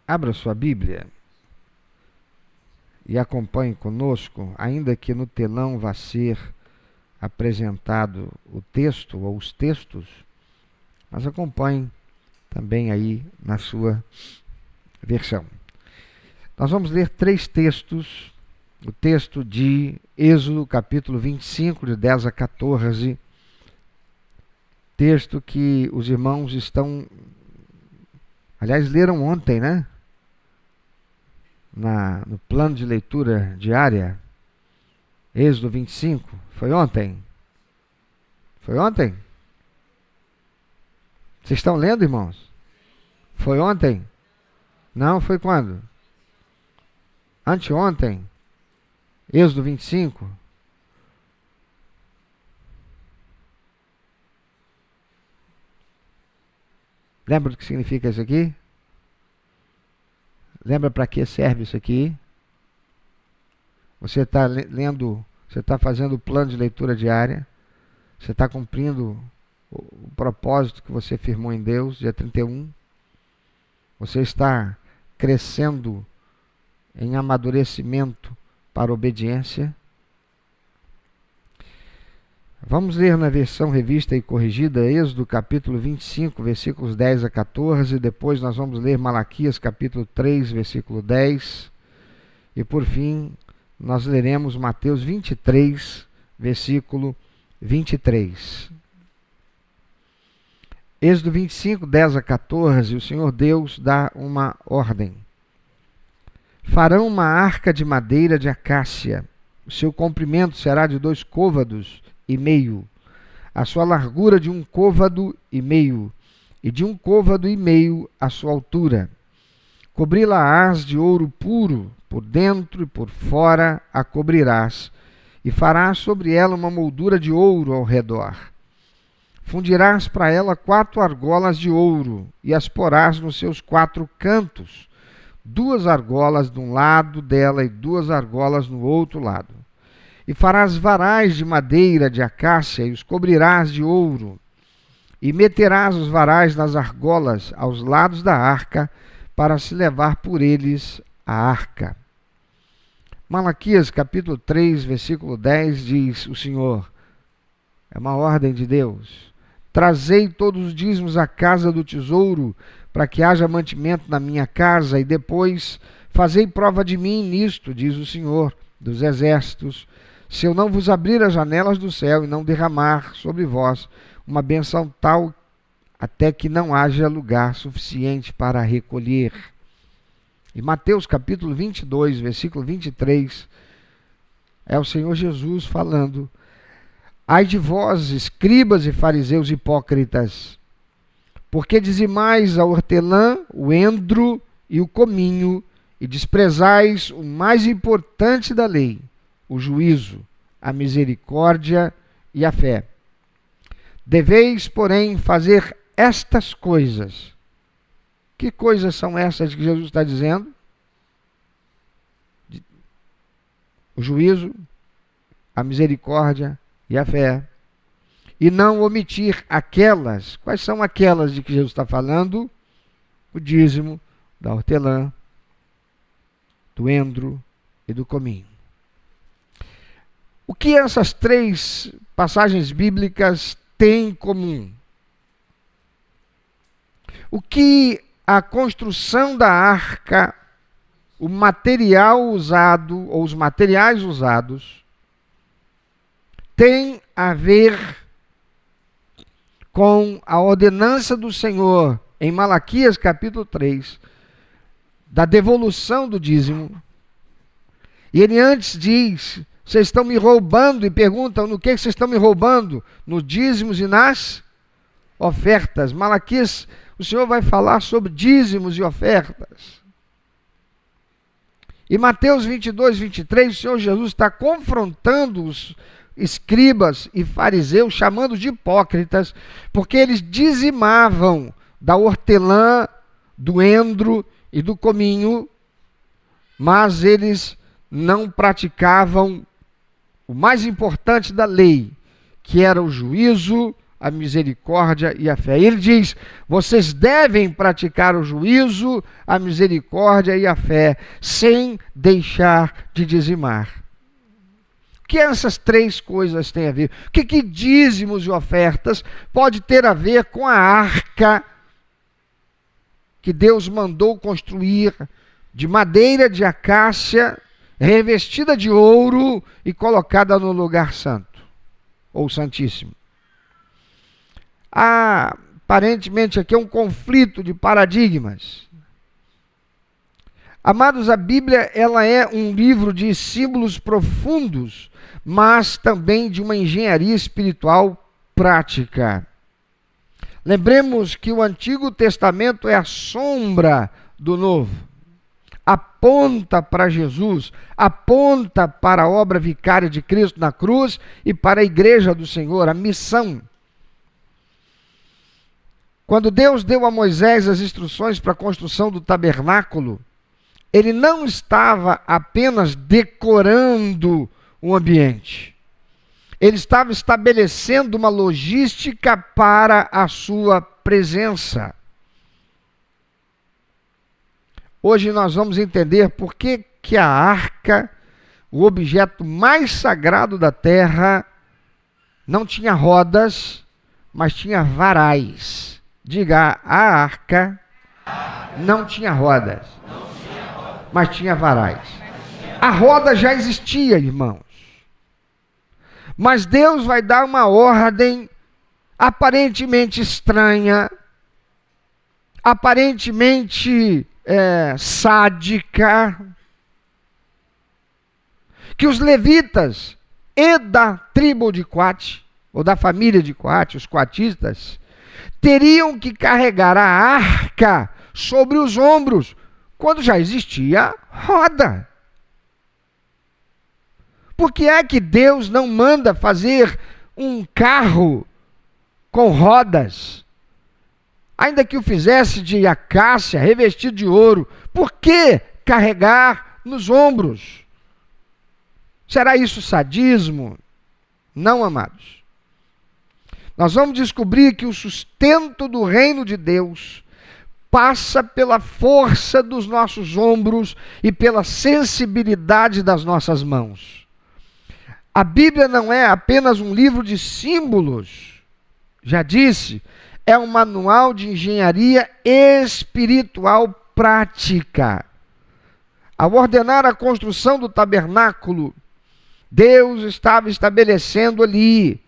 Abra sua Bíblia e acompanhe conosco, ainda que no telão vá ser apresentado o texto ou os textos, mas acompanhe também aí na sua versão. Nós vamos ler 3 textos, o texto de Êxodo, capítulo 25, de 10 a 14, texto que os irmãos estão, aliás, leram ontem, né? No plano de leitura diária, Êxodo 25, foi ontem? Foi ontem? Vocês estão lendo, irmãos? Foi ontem? Não, foi quando? Anteontem? Êxodo 25? Lembra do que significa isso aqui? Lembra para que serve isso aqui? Você está lendo, você está fazendo o plano de leitura diária, você está cumprindo o propósito que você firmou em Deus, dia 31. Você está crescendo em amadurecimento para obediência. Vamos ler na versão revista e corrigida, Êxodo capítulo 25, versículos 10 a 14. Depois nós vamos ler Malaquias capítulo 3, versículo 10. E por fim, nós leremos Mateus 23, versículo 23. Êxodo 25, 10 a 14, o Senhor Deus dá uma ordem. Farão uma arca de madeira de acácia. O seu comprimento será de 2 côvados e meio, a sua largura de 1 côvado e meio, e de 1 côvado e meio a sua altura. Cobri-la-ás de ouro puro, por dentro e por fora a cobrirás, e farás sobre ela uma moldura de ouro ao redor. Fundirás para ela 4 argolas de ouro, e as porás nos seus 4 cantos, 2 argolas de um lado dela e 2 argolas no outro lado. E farás varais de madeira de acácia, e os cobrirás de ouro, e meterás os varais nas argolas aos lados da arca, para se levar por eles a arca. Malaquias capítulo 3, versículo 10 diz o Senhor, é uma ordem de Deus: trazei todos os dízimos à casa do tesouro, para que haja mantimento na minha casa, e depois fazei prova de mim nisto, diz o Senhor dos exércitos, se eu não vos abrir as janelas do céu e não derramar sobre vós uma benção tal, até que não haja lugar suficiente para recolher. E Mateus capítulo 22, versículo 23, é o Senhor Jesus falando: ai de vós, escribas e fariseus hipócritas, porque dizimais a hortelã, o endro e o cominho, e desprezais o mais importante da lei, o juízo, a misericórdia e a fé. Deveis, porém, fazer estas coisas. Que coisas são essas que Jesus está dizendo? O juízo, a misericórdia e a fé. E não omitir aquelas. Quais são aquelas de que Jesus está falando? O dízimo da hortelã, do endro e do cominho. O que essas 3 passagens bíblicas têm em comum? O que a construção da arca, o material usado, ou os materiais usados, tem a ver com a ordenança do Senhor em Malaquias capítulo 3, da devolução do dízimo. E ele antes diz: vocês estão me roubando, e perguntam: no que vocês estão me roubando? Nos dízimos e nas ofertas. Malaquias, o Senhor vai falar sobre dízimos e ofertas. E Mateus 22, 23, o Senhor Jesus está confrontando os escribas e fariseus, chamando de hipócritas, porque eles dizimavam da hortelã, do endro e do cominho, mas eles não praticavam o mais importante da lei, que era o juízo, a misericórdia e a fé. Ele diz: vocês devem praticar o juízo, a misericórdia e a fé, sem deixar de dizimar. O que essas três coisas têm a ver? O que dízimos e ofertas pode ter a ver com a arca que Deus mandou construir de madeira de acácia, revestida de ouro e colocada no lugar santo, ou santíssimo? Aparentemente aqui é um conflito de paradigmas. Amados, a Bíblia ela é um livro de símbolos profundos, mas também de uma engenharia espiritual prática. Lembremos que o Antigo Testamento é a sombra do Novo. Aponta para Jesus, aponta para a obra vicária de Cristo na cruz e para a igreja do Senhor, a missão. Quando Deus deu a Moisés as instruções para a construção do tabernáculo, ele não estava apenas decorando o ambiente. Ele estava estabelecendo uma logística para a sua presença. Hoje nós vamos entender por que a arca, o objeto mais sagrado da terra, não tinha rodas, mas tinha varais. Diga: a arca não tinha rodas, mas tinha varais. A roda já existia, irmãos. Mas Deus vai dar uma ordem aparentemente estranha, aparentemente sádica, que os levitas e da tribo de Coate, ou da família de Coate, os coatistas, teriam que carregar a arca sobre os ombros, quando já existia roda. Por que é que Deus não manda fazer um carro com rodas? Ainda que o fizesse de acácia, revestido de ouro, por que carregar nos ombros? Será isso sadismo? Não, amados. Nós vamos descobrir que o sustento do reino de Deus passa pela força dos nossos ombros e pela sensibilidade das nossas mãos. A Bíblia não é apenas um livro de símbolos, já disse, é um manual de engenharia espiritual prática. Ao ordenar a construção do tabernáculo, Deus estava estabelecendo ali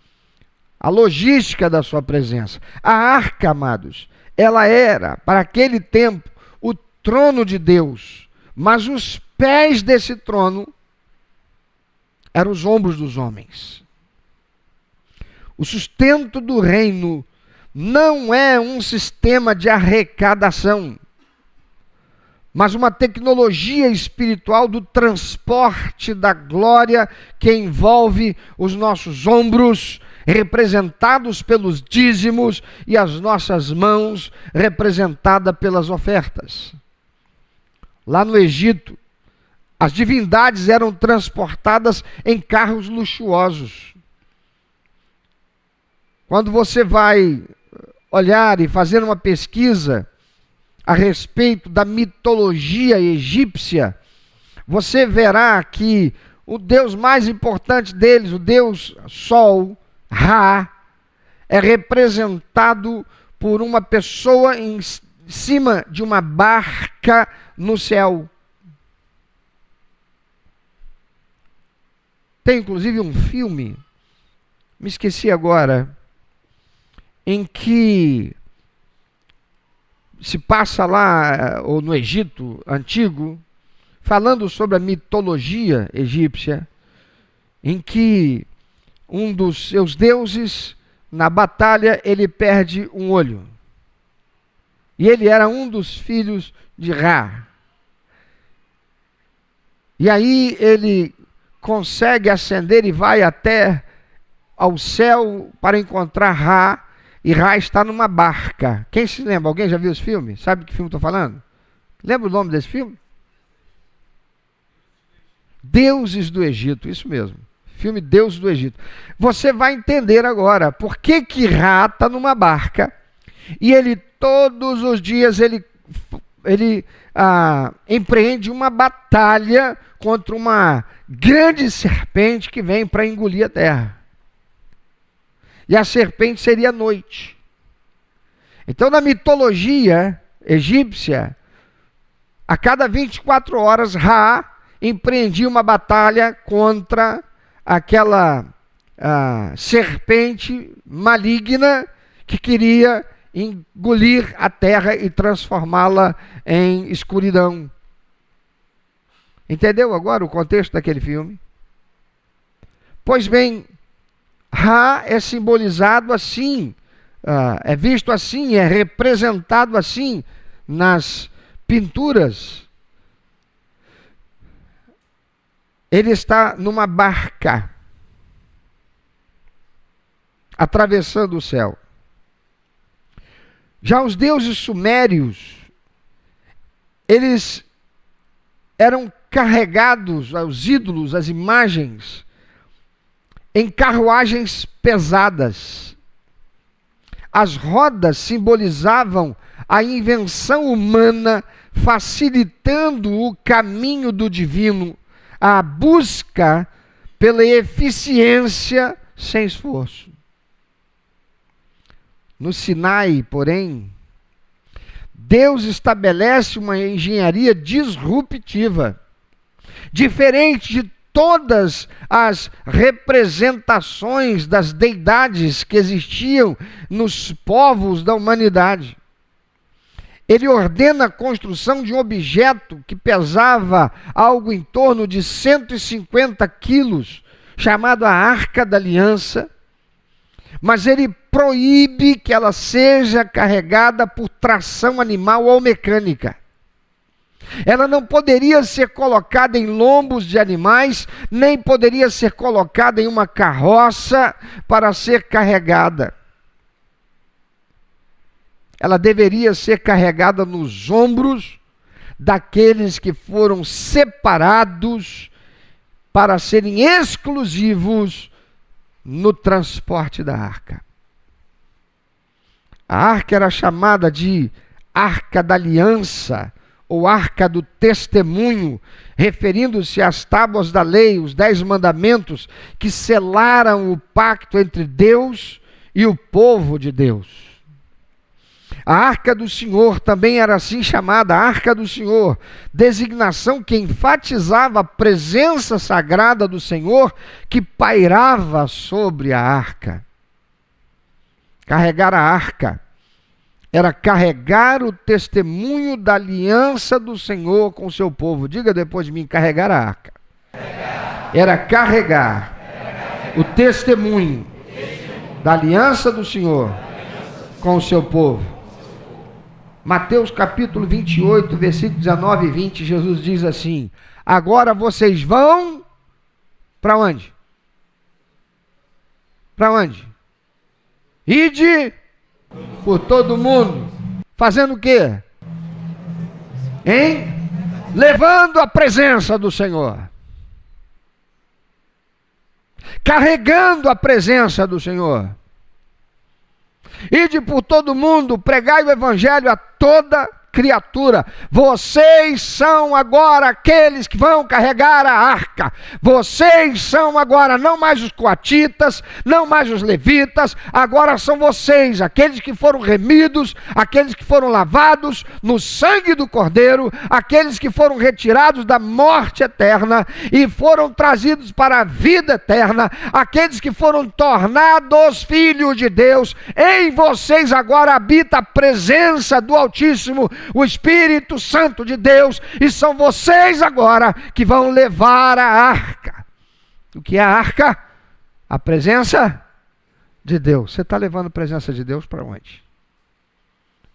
a logística da sua presença. A arca, amados, ela era, para aquele tempo, o trono de Deus, mas os pés desse trono eram os ombros dos homens. O sustento do reino não é um sistema de arrecadação, mas uma tecnologia espiritual do transporte da glória que envolve os nossos ombros, representados pelos dízimos, e as nossas mãos, representadas pelas ofertas. Lá no Egito, as divindades eram transportadas em carros luxuosos. Quando você vai olhar e fazer uma pesquisa a respeito da mitologia egípcia, você verá que o deus mais importante deles, o deus Sol, Ra, é representado por uma pessoa em cima de uma barca no céu. Tem inclusive um filme, me esqueci agora, em que se passa lá, ou no Egito antigo, falando sobre a mitologia egípcia, em que um dos seus deuses, na batalha, ele perde um olho. E ele era um dos filhos de Ra. E aí ele consegue ascender e vai até ao céu para encontrar Ra, e Ra está numa barca. Quem se lembra? Alguém já viu esse filme? Sabe de que filme estou falando? Lembra o nome desse filme? Deuses do Egito, isso mesmo. Filme Deus do Egito. Você vai entender agora por que Ra está numa barca e ele todos os dias ele empreende uma batalha contra uma grande serpente que vem para engolir a terra. E a serpente seria a noite. Então, na mitologia egípcia, a cada 24 horas, Ra empreendia uma batalha contra aquela serpente maligna que queria engolir a terra e transformá-la em escuridão. Entendeu agora o contexto daquele filme? Pois bem, Ra é simbolizado assim, é visto assim, é representado assim nas pinturas. Ele está numa barca, atravessando o céu. Já os deuses sumérios, eles eram carregados, os ídolos, as imagens, em carruagens pesadas. As rodas simbolizavam a invenção humana, facilitando o caminho do divino, a busca pela eficiência sem esforço. No Sinai, porém, Deus estabelece uma engenharia disruptiva, diferente de todas as representações das deidades que existiam nos povos da humanidade. Ele ordena a construção de um objeto que pesava algo em torno de 150 quilos, chamado a Arca da Aliança, mas ele proíbe que ela seja carregada por tração animal ou mecânica. Ela não poderia ser colocada em lombos de animais, nem poderia ser colocada em uma carroça para ser carregada. Ela deveria ser carregada nos ombros daqueles que foram separados para serem exclusivos no transporte da arca. A arca era chamada de Arca da Aliança, ou Arca do Testemunho, referindo-se às tábuas da lei, os 10 mandamentos, que selaram o pacto entre Deus e o povo de Deus. A Arca do Senhor também era assim chamada, Arca do Senhor, designação que enfatizava a presença sagrada do Senhor que pairava sobre a arca. Carregar a arca era carregar o testemunho da aliança do Senhor com o seu povo. Diga depois de mim, carregar a arca. Era carregar o testemunho da aliança do Senhor com o seu povo. Mateus capítulo 28, versículo 19 e 20, Jesus diz assim: agora vocês vão para onde? Para onde? Ide por todo mundo. Fazendo o quê? Levando a presença do Senhor. Carregando a presença do Senhor. Ide por todo mundo, pregai o evangelho a toda criatura. Vocês são agora aqueles que vão carregar a arca. Vocês são agora não mais os coatitas, não mais os levitas, agora são vocês, aqueles que foram remidos, aqueles que foram lavados no sangue do Cordeiro, aqueles que foram retirados da morte eterna e foram trazidos para a vida eterna, aqueles que foram tornados filhos de Deus. Em vocês agora habita a presença do Altíssimo, o Espírito Santo de Deus, e são vocês agora que vão levar a arca. O que é a arca? A presença de Deus. Você está levando a presença de Deus para onde?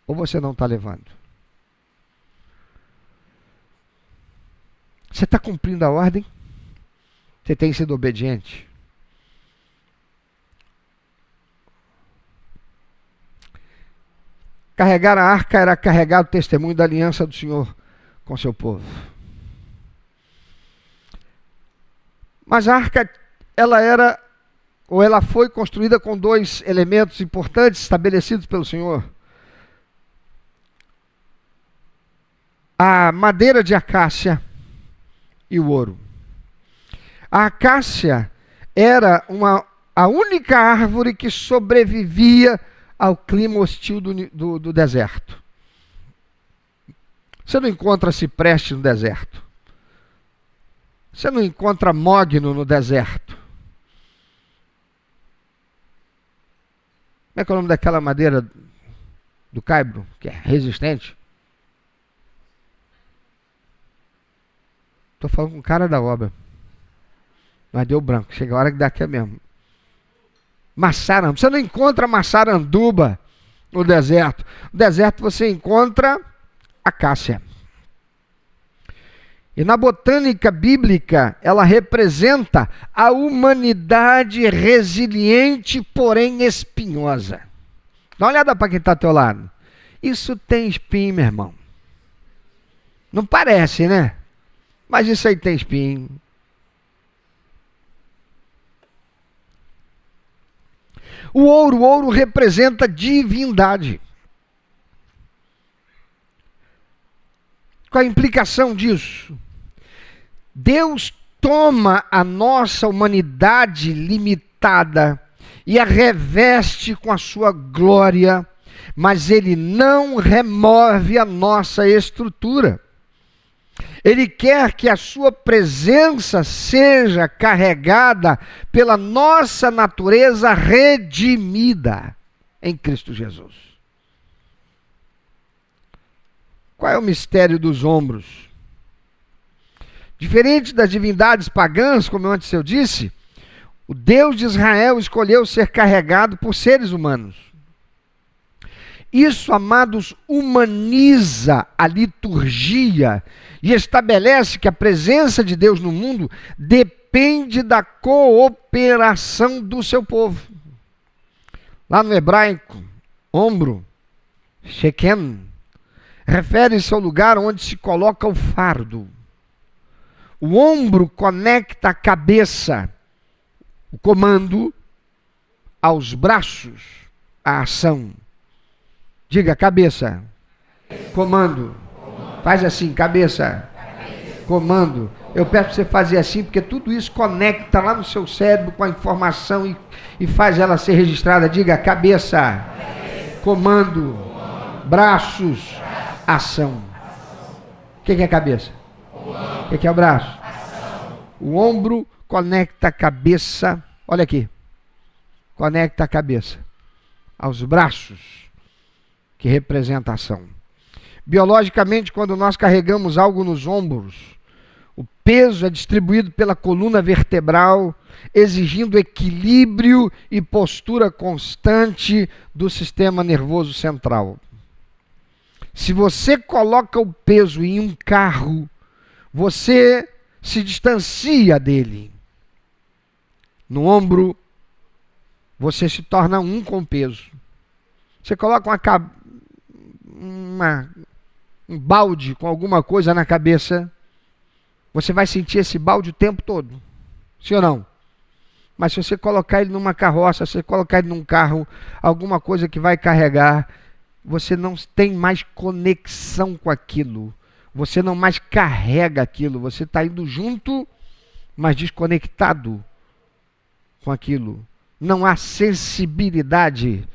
Ou você não está levando? Você está cumprindo a ordem? Você tem sido obediente? Carregar a arca era carregar o testemunho da aliança do Senhor com seu povo. Mas a arca ela era, ou ela foi construída com dois elementos importantes estabelecidos pelo Senhor: a madeira de acácia e o ouro. A acácia era a única árvore que sobrevivia ao clima hostil do deserto. Você não encontra cipreste no deserto. Você não encontra mogno no deserto. Como é que é o nome daquela madeira do caibro, que é resistente? Estou falando com o cara da obra. Mas deu branco. Chega a hora que dá aqui mesmo. Maçaranduba. Você não encontra maçaranduba no deserto. No deserto você encontra acácia. E na botânica bíblica, ela representa a humanidade resiliente, porém espinhosa. Dá uma olhada para quem está ao teu lado. Isso tem espinho, meu irmão. Não parece, né? Mas isso aí tem espinho. O ouro representa divindade. Qual a implicação disso? Deus toma a nossa humanidade limitada e a reveste com a sua glória, mas Ele não remove a nossa estrutura. Ele quer que a sua presença seja carregada pela nossa natureza redimida em Cristo Jesus. Qual é o mistério dos ombros? Diferente das divindades pagãs, como antes eu disse, o Deus de Israel escolheu ser carregado por seres humanos. Isso, amados, humaniza a liturgia e estabelece que a presença de Deus no mundo depende da cooperação do seu povo. Lá no hebraico, ombro, Shekem, refere-se ao lugar onde se coloca o fardo. O ombro conecta a cabeça, o comando, aos braços, a ação. Diga, cabeça. Comando. Faz assim, cabeça. Comando. Eu peço para você fazer assim, porque tudo isso conecta lá no seu cérebro com a informação e faz ela ser registrada. Diga, cabeça. Comando. Braços. Ação. O que é cabeça? O que é o braço? O ombro conecta a cabeça. Olha aqui. Conecta a cabeça aos braços, que representa a ação. Biologicamente, quando nós carregamos algo nos ombros, o peso é distribuído pela coluna vertebral, exigindo equilíbrio e postura constante do sistema nervoso central. Se você coloca o peso em um carro, você se distancia dele. No ombro, você se torna um com o peso. Você coloca um balde com alguma coisa na cabeça, você vai sentir esse balde o tempo todo. Sim ou não? Mas se você colocar ele numa carroça, se você colocar ele num carro, alguma coisa que vai carregar, você não tem mais conexão com aquilo. Você não mais carrega aquilo. Você está indo junto, mas desconectado com aquilo. Não há sensibilidade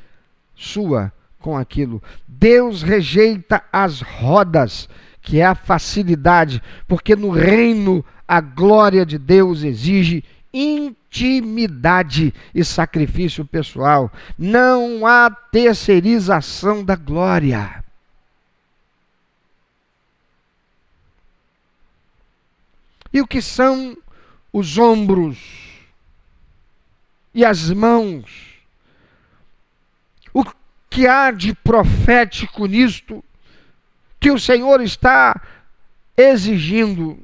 sua com aquilo. Deus rejeita as rodas, que é a facilidade, porque no reino a glória de Deus exige intimidade e sacrifício pessoal. Não há terceirização da glória. E o que são os ombros e as mãos? O que há de profético nisto que o Senhor está exigindo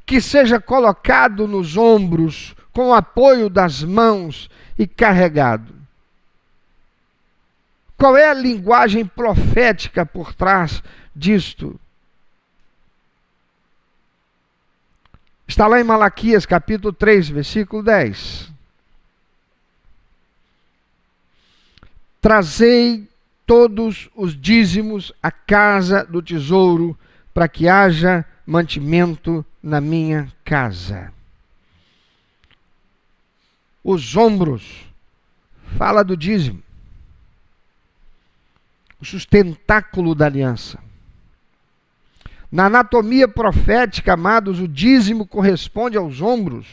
que seja colocado nos ombros com o apoio das mãos e carregado? Qual é a linguagem profética por trás disto? Está lá em Malaquias, capítulo 3, versículo 10. Trazei todos os dízimos à casa do tesouro, para que haja mantimento na minha casa. Os ombros, fala do dízimo. O sustentáculo da aliança. Na anatomia profética, amados, o dízimo corresponde aos ombros.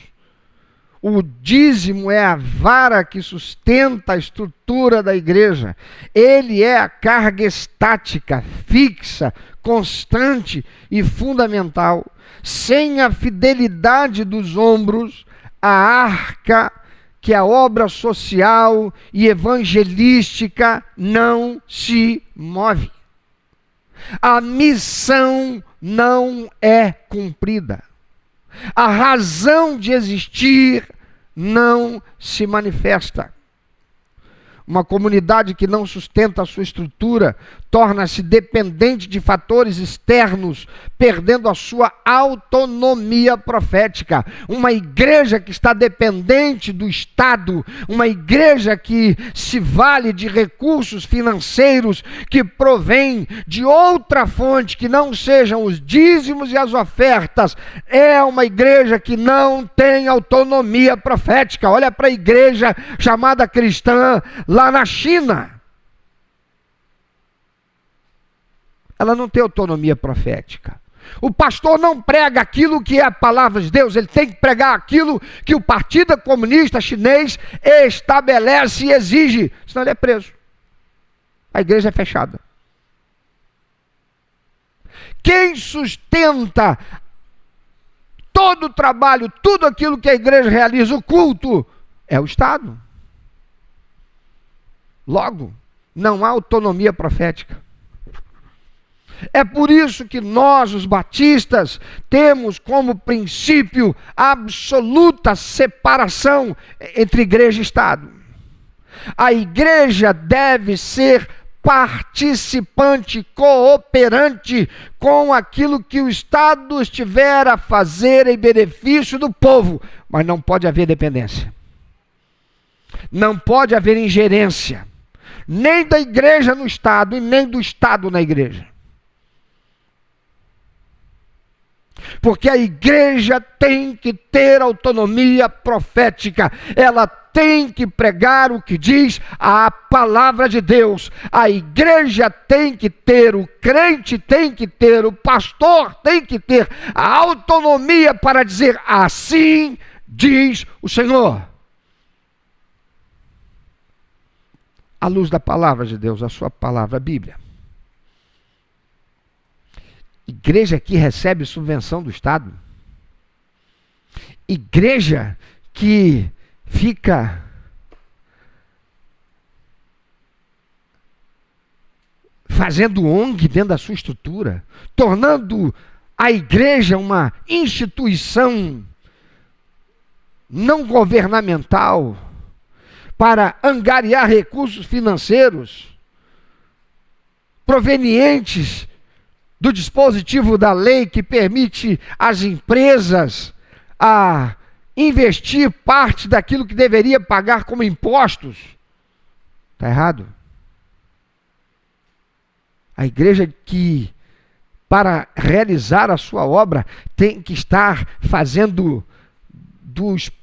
O dízimo é a vara que sustenta a estrutura da igreja. Ele é a carga estática, fixa, constante e fundamental. Sem a fidelidade dos ombros, a arca, que é a obra social e evangelística, não se move. A missão não é cumprida. A razão de existir não se manifesta. Uma comunidade que não sustenta a sua estrutura torna-se dependente de fatores externos, perdendo a sua autonomia profética. Uma igreja que está dependente do Estado, uma igreja que se vale de recursos financeiros que provém de outra fonte que não sejam os dízimos e as ofertas, é uma igreja que não tem autonomia profética. Olha para a igreja chamada cristã lá na China. Ela não tem autonomia profética. O pastor não prega aquilo que é a palavra de Deus, ele tem que pregar aquilo que o Partido Comunista Chinês estabelece e exige, senão ele é preso. A igreja é fechada. Quem sustenta todo o trabalho, tudo aquilo que a igreja realiza, o culto, é o Estado. Logo, não há autonomia profética. É por isso que nós, os batistas, temos como princípio a absoluta separação entre igreja e Estado. A igreja deve ser participante, cooperante com aquilo que o Estado estiver a fazer em benefício do povo, mas não pode haver dependência. Não pode haver ingerência, nem da igreja no Estado e nem do Estado na igreja. Porque a igreja tem que ter autonomia profética, ela tem que pregar o que diz a palavra de Deus. A igreja tem que ter, o crente tem que ter, o pastor tem que ter a autonomia para dizer: assim diz o Senhor. À luz da palavra de Deus, a sua palavra, a Bíblia. Igreja que recebe subvenção do Estado. Igreja que fica fazendo ONG dentro da sua estrutura, tornando a igreja uma instituição não governamental para angariar recursos financeiros provenientes do dispositivo da lei que permite às empresas a investir parte daquilo que deveria pagar como impostos. Está errado. A igreja que, para realizar a sua obra, tem que estar fazendo do espaço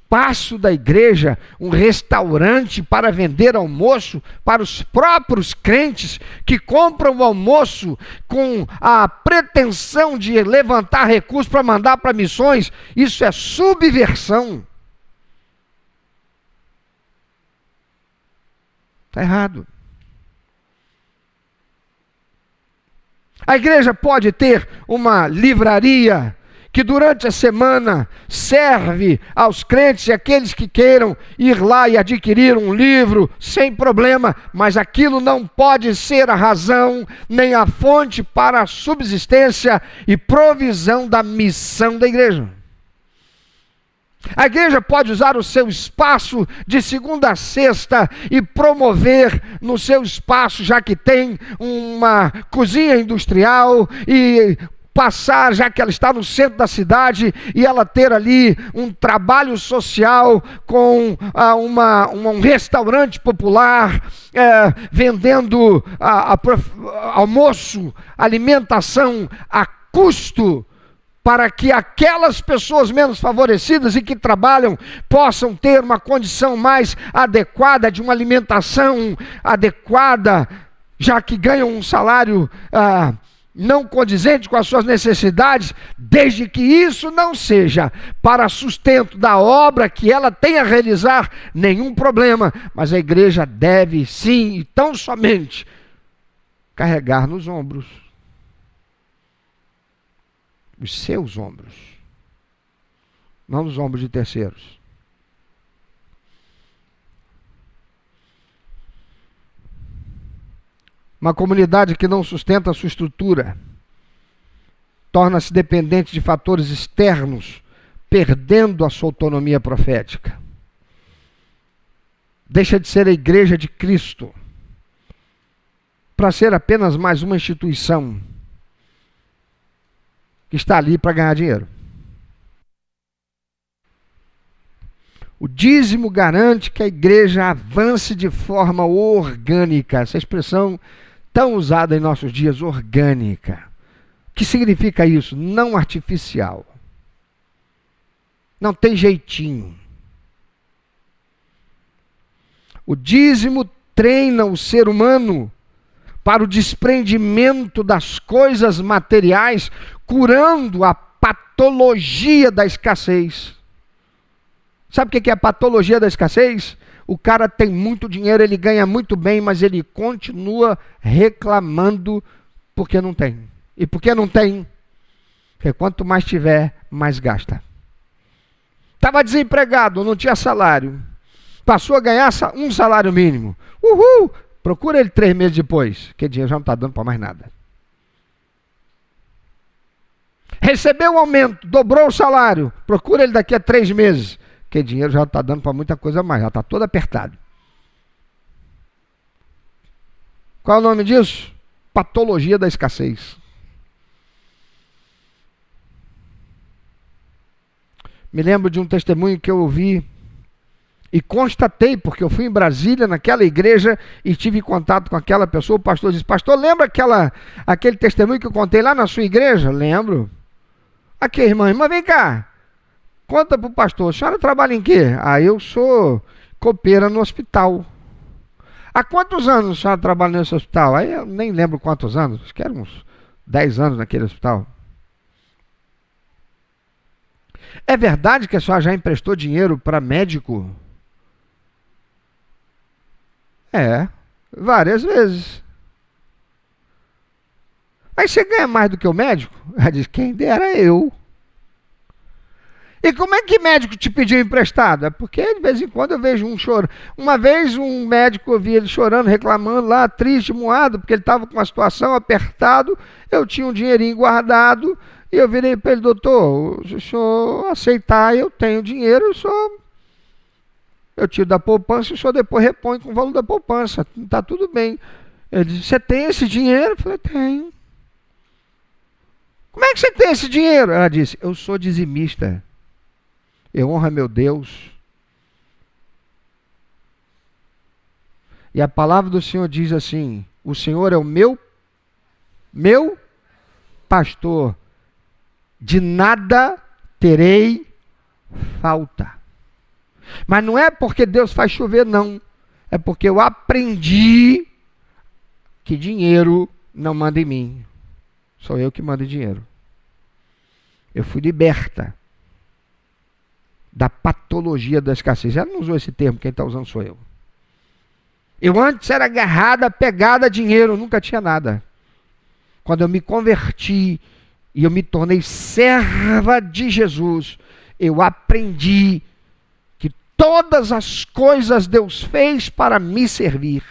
da igreja um restaurante para vender almoço para os próprios crentes que compram o almoço com a pretensão de levantar recursos para mandar para missões. Isso é subversão. Está errado. A igreja pode ter uma livraria que durante a semana serve aos crentes e aqueles que queiram ir lá e adquirir um livro sem problema, mas aquilo não pode ser a razão nem a fonte para a subsistência e provisão da missão da igreja. A igreja pode usar o seu espaço de segunda a sexta e promover no seu espaço, já que tem uma cozinha industrial, e passar, já que ela está no centro da cidade, e ela ter ali um trabalho social com um restaurante popular, vendendo almoço, alimentação a custo, para que aquelas pessoas menos favorecidas e que trabalham possam ter uma condição mais adequada, de uma alimentação adequada, já que ganham um salário não condizente com as suas necessidades, desde que isso não seja para sustento da obra que ela tem a realizar, nenhum problema. Mas a igreja deve sim, e tão somente, carregar nos ombros os seus ombros, não nos ombros de terceiros. Uma comunidade que não sustenta a sua estrutura torna-se dependente de fatores externos, perdendo a sua autonomia profética. Deixa de ser a igreja de Cristo para ser apenas mais uma instituição que está ali para ganhar dinheiro. O dízimo garante que a igreja avance de forma orgânica. Essa expressão tão usada em nossos dias, orgânica. O que significa isso? Não artificial. Não tem jeitinho. O dízimo treina o ser humano para o desprendimento das coisas materiais, curando a patologia da escassez. Sabe o que é a patologia da escassez? O cara tem muito dinheiro, ele ganha muito bem, mas ele continua reclamando porque não tem. E por que não tem? Porque quanto mais tiver, mais gasta. Estava desempregado, não tinha salário. Passou a ganhar um salário mínimo. Uhul! Procura ele 3 meses depois, que dinheiro já não está dando para mais nada. Recebeu um aumento, dobrou o salário. Procura ele daqui a 3 meses, que dinheiro já não está dando para muita coisa mais, já está todo apertado. Qual é o nome disso? Patologia da escassez. Me lembro de um testemunho que eu ouvi e constatei, porque eu fui em Brasília, naquela igreja, e tive contato com aquela pessoa. O pastor disse: pastor, lembra aquele testemunho que eu contei lá na sua igreja? Lembro. Aqui, irmã, vem cá. Conta para o pastor, a senhora trabalha em quê? Eu sou copeira no hospital. Há quantos anos a senhora trabalha nesse hospital? Aí eu nem lembro quantos anos, acho que eram uns 10 anos naquele hospital. É verdade que a senhora já emprestou dinheiro para médico? Várias vezes. Aí você ganha mais do que o médico? Ela diz: quem dera eu. E como é que médico te pediu emprestado? É porque de vez em quando eu vejo um choro. Uma vez um médico, eu vi ele chorando, reclamando lá, triste, moado, porque ele estava com uma situação apertado. Eu tinha um dinheirinho guardado e eu virei para ele: doutor, se o senhor aceitar, eu tenho dinheiro, eu tiro da poupança e o senhor depois repõe com o valor da poupança. Está tudo bem. Ele disse: você tem esse dinheiro? Eu falei: tenho. Como é que você tem esse dinheiro? Ela disse: eu sou dizimista. Eu honro a meu Deus. E a palavra do Senhor diz assim: o Senhor é o meu pastor. De nada terei falta. Mas não é porque Deus faz chover, não. É porque eu aprendi que dinheiro não manda em mim. Sou eu que mando em dinheiro. Eu fui liberta da patologia da escassez. Ela não usou esse termo, quem está usando sou eu. Eu antes era agarrada, pegada a dinheiro, nunca tinha nada. Quando eu me converti e eu me tornei serva de Jesus, eu aprendi que todas as coisas Deus fez para me servir.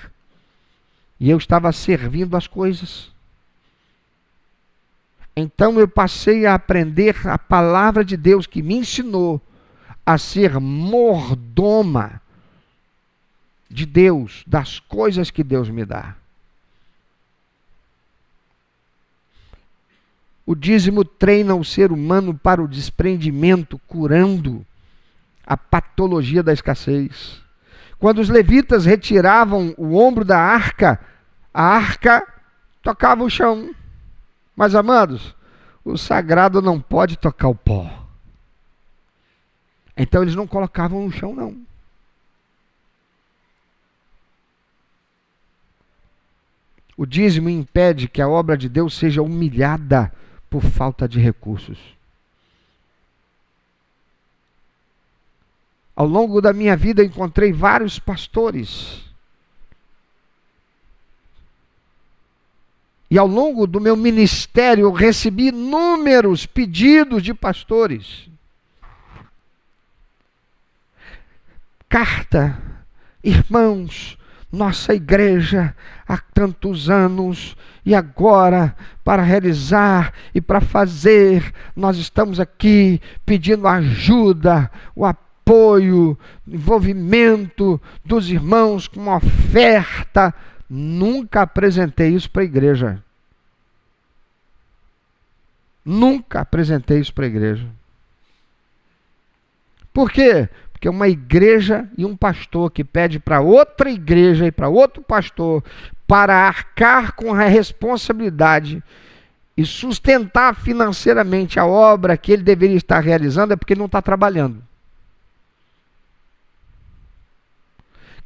E eu estava servindo as coisas. Então eu passei a aprender a palavra de Deus, que me ensinou a ser mordoma de Deus, das coisas que Deus me dá. O dízimo treina o ser humano para o desprendimento, curando a patologia da escassez. Quando os levitas retiravam o ombro da arca, a arca tocava o chão. Mas, amados, o sagrado não pode tocar o pó. Então eles não colocavam no chão, não. O dízimo impede que a obra de Deus seja humilhada por falta de recursos. Ao longo da minha vida encontrei vários pastores. E ao longo do meu ministério eu recebi inúmeros pedidos de pastores. Carta, irmãos, nossa igreja há tantos anos e agora para realizar e para fazer, nós estamos aqui pedindo ajuda, o apoio, envolvimento dos irmãos com uma oferta. Nunca apresentei isso para a igreja. Nunca apresentei isso para a igreja. Por quê? Porque uma igreja e um pastor que pede para outra igreja e para outro pastor para arcar com a responsabilidade e sustentar financeiramente a obra que ele deveria estar realizando é porque ele não está trabalhando.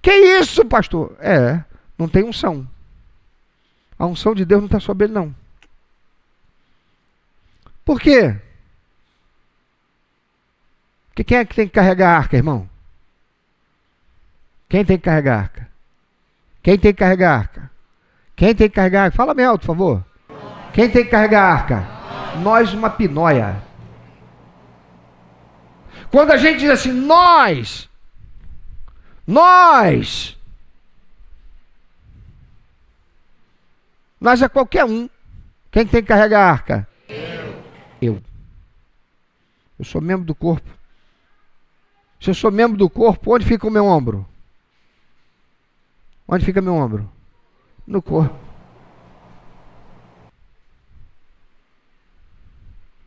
Que isso, pastor? Não tem unção. A unção de Deus não está sobre ele, não. Por quê? Porque quem é que tem que carregar a arca, irmão? Quem tem que carregar a arca? Quem tem que carregar a arca? Quem tem que carregar a arca? Fala bem alto, por favor. Quem tem que carregar a arca? Nós, uma pinóia. Quando a gente diz assim, nós é qualquer um. Quem tem que carregar a arca? Eu. Eu sou membro do corpo. Se eu sou membro do corpo, onde fica o meu ombro? Onde fica meu ombro? No corpo.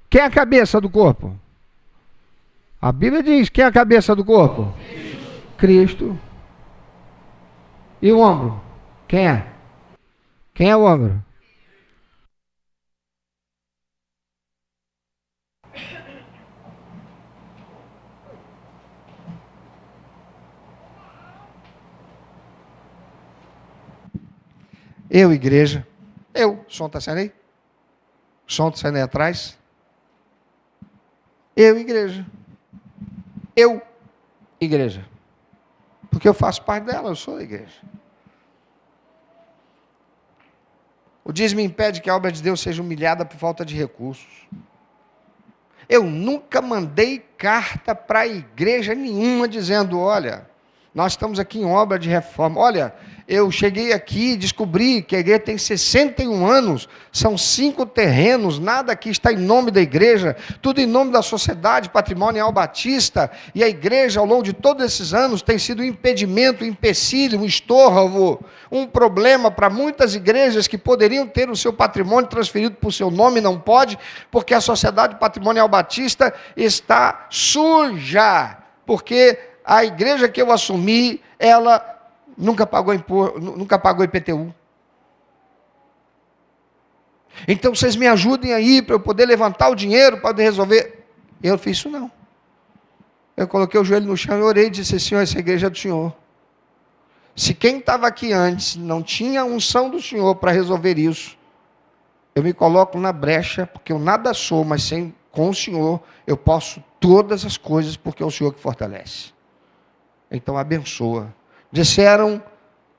Quem é a cabeça do corpo? A Bíblia diz, quem é a cabeça do corpo? Cristo. E o ombro? Quem é? Quem é o ombro? Eu, igreja. Eu. O som está saindo aí? O som está saindo aí atrás? Eu, igreja. Eu, igreja. Porque eu faço parte dela, eu sou a igreja. O dízimo impede que a obra de Deus seja humilhada por falta de recursos. Eu nunca mandei carta para a igreja nenhuma dizendo, olha, nós estamos aqui em obra de reforma. Olha, eu cheguei aqui e descobri que a igreja tem 61 anos, são 5 terrenos, nada aqui está em nome da igreja, tudo em nome da Sociedade Patrimonial Batista, e a igreja ao longo de todos esses anos tem sido um impedimento, um empecilho, um estorvo, um problema para muitas igrejas que poderiam ter o seu patrimônio transferido para o seu nome, não pode, porque a Sociedade Patrimonial Batista está suja, porque a igreja que eu assumi, ela nunca pagou IPTU. Então vocês me ajudem aí para eu poder levantar o dinheiro para resolver. Eu fiz isso não. Eu coloquei o joelho no chão e orei e disse, Senhor, essa igreja é do Senhor. Se quem estava aqui antes não tinha a unção do Senhor para resolver isso, eu me coloco na brecha, porque eu nada sou, mas com o Senhor eu posso todas as coisas, porque é o Senhor que fortalece. Então abençoa. Disseram,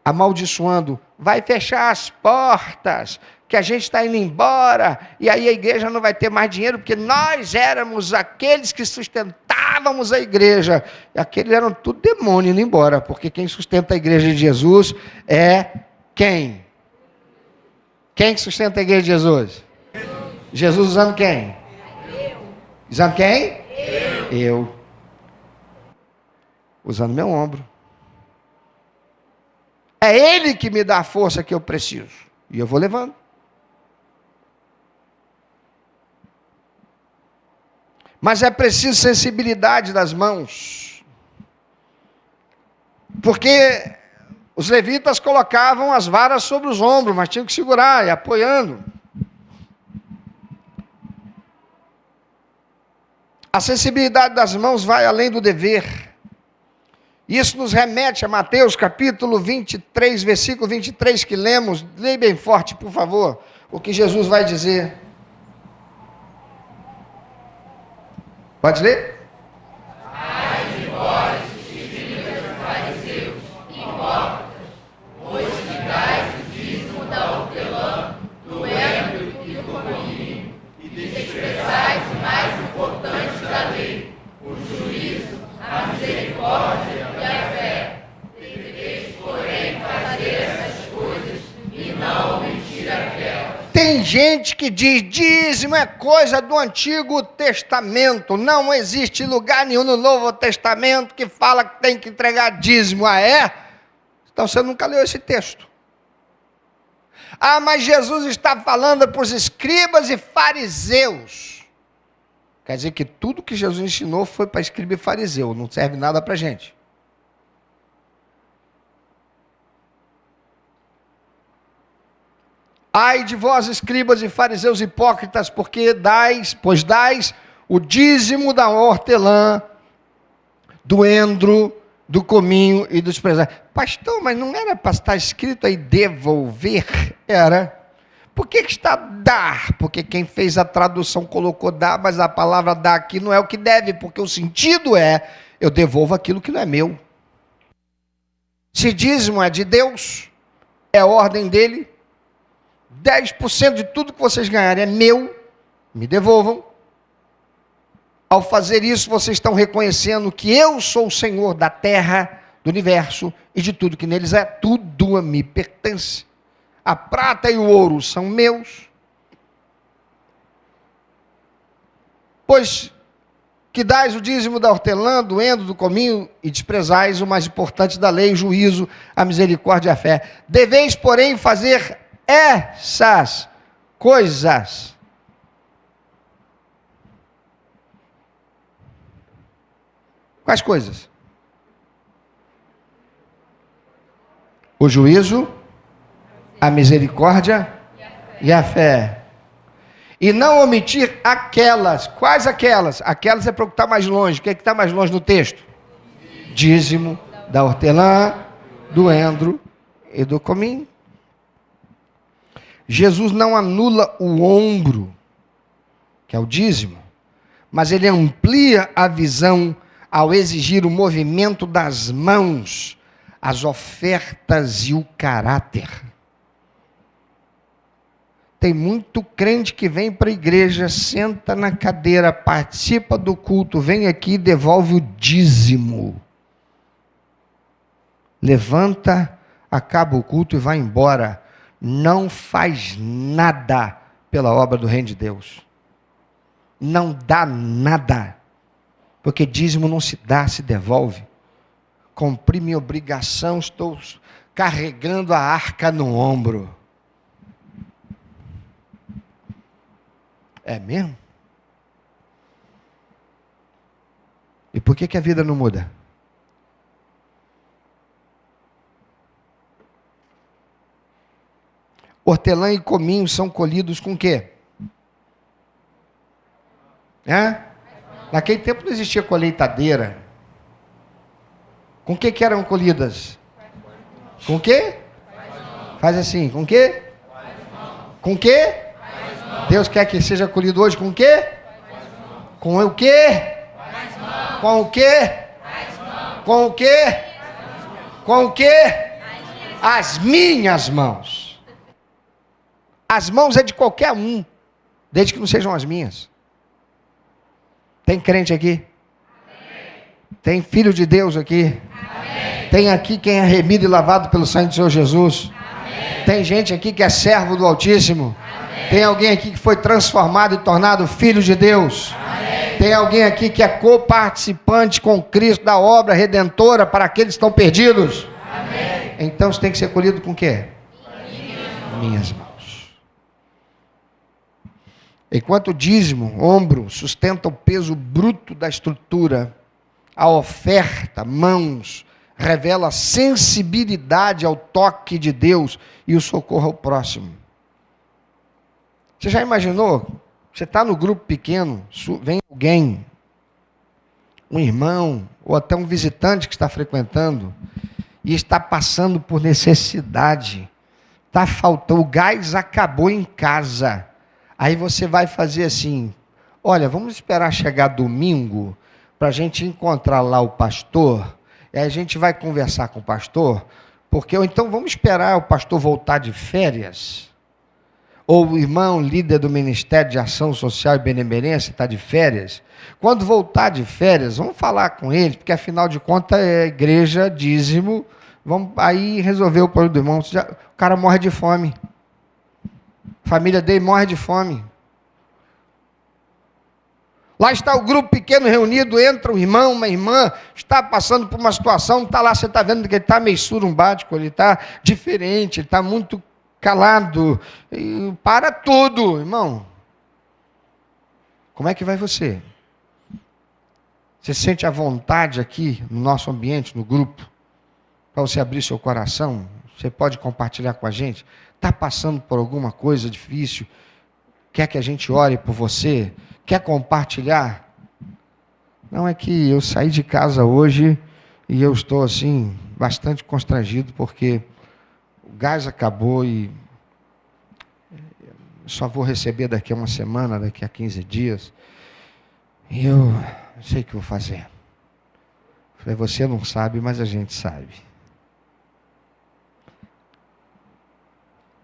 amaldiçoando, vai fechar as portas, que a gente está indo embora, e aí a igreja não vai ter mais dinheiro, porque nós éramos aqueles que sustentávamos a igreja. E aqueles eram tudo demônio indo embora, porque quem sustenta a igreja de Jesus é quem? Quem sustenta a igreja de Jesus? Jesus usando quem? Usando quem? Eu. Usando meu ombro. É Ele que me dá a força que eu preciso. E eu vou levando. Mas é preciso sensibilidade das mãos. Porque os levitas colocavam as varas sobre os ombros, mas tinham que segurar e apoiando. A sensibilidade das mãos vai além do dever. Isso nos remete a Mateus capítulo 23, versículo 23, que lemos. Leia bem forte, por favor, o que Jesus vai dizer. Pode ler? Ai de vós, escribas e fariseus, hipócritas, pois que dais o dízimo da hortelã, do endro e do cominho, e desprezais o mais importante da lei, o juízo, a misericórdia e a fé. Deveis, porém, fazer essas coisas e não omitir aquelas. Tem gente que diz, dízimo é coisa do Antigo Testamento, não existe lugar nenhum no Novo Testamento que fala que tem que entregar dízimo. Ah, é? Então você nunca leu esse texto. Ah, mas Jesus está falando para os escribas e fariseus. Quer dizer que tudo que Jesus ensinou foi para escriba e fariseu, não serve nada para a gente. Ai de vós, escribas e fariseus hipócritas, pois dais o dízimo da hortelã, do endro, do cominho e dos presentes. Pastor, mas não era para estar escrito aí devolver? Era. Por que está dar? Porque quem fez a tradução colocou dar, mas a palavra dar aqui não é o que deve, porque o sentido é, eu devolvo aquilo que não é meu. Se dízimo é de Deus, é ordem dele, 10% de tudo que vocês ganharem é meu, me devolvam. Ao fazer isso, vocês estão reconhecendo que eu sou o Senhor da terra, do universo e de tudo que neles é. Tudo a me pertence. A prata e o ouro são meus. Pois que dais o dízimo da hortelã, do endro, do cominho, e desprezais o mais importante da lei, o juízo, a misericórdia e a fé. Deveis, porém, fazer essas coisas. Quais coisas? O juízo, a misericórdia e a fé. E não omitir aquelas. Quais aquelas? Aquelas é para o que está mais longe. O que é que está mais longe no texto? Dízimo da hortelã, do endro e do cominho. Jesus não anula o ombro, que é o dízimo, mas ele amplia a visão ao exigir o movimento das mãos, as ofertas e o caráter. Tem muito crente que vem para a igreja, senta na cadeira, participa do culto, vem aqui e devolve o dízimo. Levanta, acaba o culto e vai embora. Não faz nada pela obra do reino de Deus. Não dá nada. Porque dízimo não se dá, se devolve. Cumpri minha obrigação, estou carregando a arca no ombro. É mesmo? E por que a vida não muda? Hortelã e cominho são colhidos com o quê? Naquele tempo não existia colheitadeira. Com o que eram colhidas? Com o quê? Faz assim, com o quê? Com o quê? Deus quer que seja colhido hoje com o quê? Com o quê? Com o quê? Com o quê? Com o quê? As minhas mãos. As mãos é de qualquer um, desde que não sejam as minhas. Tem crente aqui? Amém. Tem filho de Deus aqui? Amém. Tem aqui quem é remido e lavado pelo sangue do Senhor Jesus? Amém. Tem gente aqui que é servo do Altíssimo? Amém. Tem alguém aqui que foi transformado e tornado filho de Deus? Amém. Tem alguém aqui que é coparticipante com Cristo da obra redentora para aqueles que estão perdidos? Amém. Então você tem que ser colhido com o quê? Minhas mãos. Enquanto o dízimo, ombro, sustenta o peso bruto da estrutura, a oferta, mãos, revela sensibilidade ao toque de Deus e o socorro ao próximo. Você já imaginou? Você está no grupo pequeno, vem alguém, um irmão, ou até um visitante que está frequentando, e está passando por necessidade, está faltando, o gás acabou em casa. Aí você vai fazer assim, olha, vamos esperar chegar domingo, para a gente encontrar lá o pastor, e aí a gente vai conversar com o pastor, porque, ou então vamos esperar o pastor voltar de férias, ou o irmão líder do Ministério de Ação Social e Benemerência está de férias. Quando voltar de férias, vamos falar com ele, porque afinal de contas é igreja, dízimo, vamos aí resolver o problema do irmão. O cara morre de fome. A família dele morre de fome. Lá está o grupo pequeno reunido, entra um irmão, uma irmã, está passando por uma situação, está lá, você está vendo que ele está meio surumbático, ele está diferente, ele está muito calado, para tudo, irmão. Como é que vai você? Você sente a vontade aqui, no nosso ambiente, no grupo, para você abrir seu coração? Você pode compartilhar com a gente? Está passando por alguma coisa difícil? Quer que a gente ore por você? Quer compartilhar? Não, é que eu saí de casa hoje e eu estou assim, bastante constrangido, porque o gás acabou e só vou receber daqui a uma semana, daqui a 15 dias. E eu não sei o que vou fazer. Falei, você não sabe, mas a gente sabe.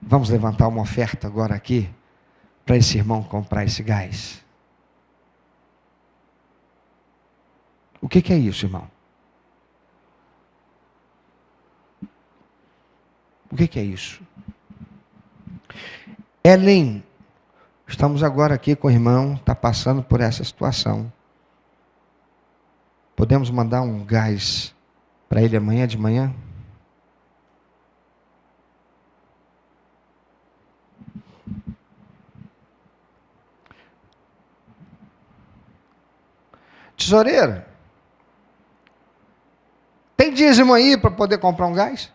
Vamos levantar uma oferta agora aqui, para esse irmão comprar esse gás. O que é isso, irmão? O que é isso? Ellen, estamos agora aqui com o irmão, está passando por essa situação. Podemos mandar um gás para ele amanhã de manhã? Tesoureira, tem dízimo aí para poder comprar um gás?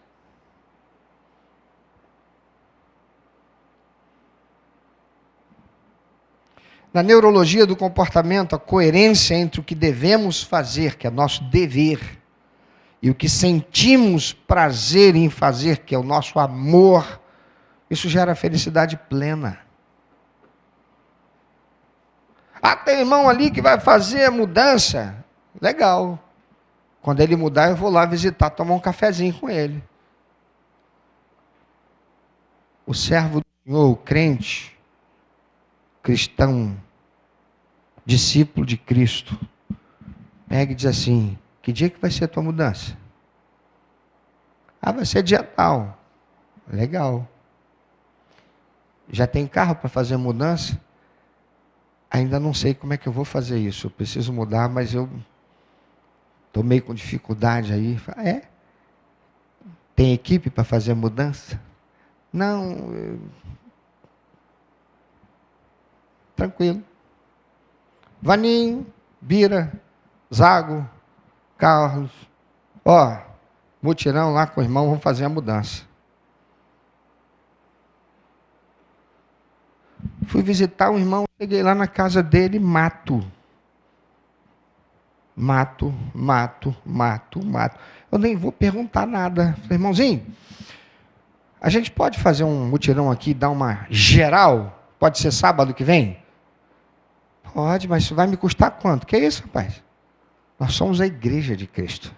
Na neurologia do comportamento, a coerência entre o que devemos fazer, que é nosso dever, e o que sentimos prazer em fazer, que é o nosso amor, isso gera felicidade plena. Ah, tem irmão ali que vai fazer a mudança. Legal. Quando ele mudar, eu vou lá visitar, tomar um cafezinho com ele. O servo do Senhor, o crente, cristão, discípulo de Cristo, pega e diz assim, que dia que vai ser a tua mudança? Ah, vai ser dia tal. Legal. Já tem carro para fazer a mudança? Ainda não sei como é que eu vou fazer isso. Eu preciso mudar, mas eu estou meio com dificuldade aí. É? Tem equipe para fazer a mudança? Não. Tranquilo. Vaninho, Bira, Zago, Carlos. Ó, mutirão lá com o irmão, vamos fazer a mudança. Fui visitar um irmão, cheguei lá na casa dele, mato. Eu nem vou perguntar nada. Falei, irmãozinho, a gente pode fazer um mutirão aqui, dar uma geral? Pode ser sábado que vem? Pode, mas isso vai me custar quanto? Que é isso, rapaz? Nós somos a igreja de Cristo.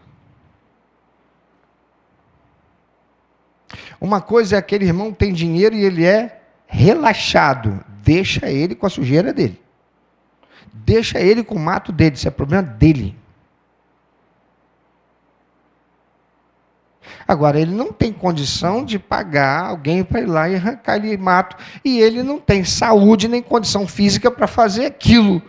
Uma coisa é aquele irmão que tem dinheiro e ele é relaxado. Deixa ele com a sujeira dele. Deixa ele com o mato dele. Isso é problema dele. Agora, ele não tem condição de pagar alguém para ir lá e arrancar ele mato. E ele não tem saúde nem condição física para fazer aquilo.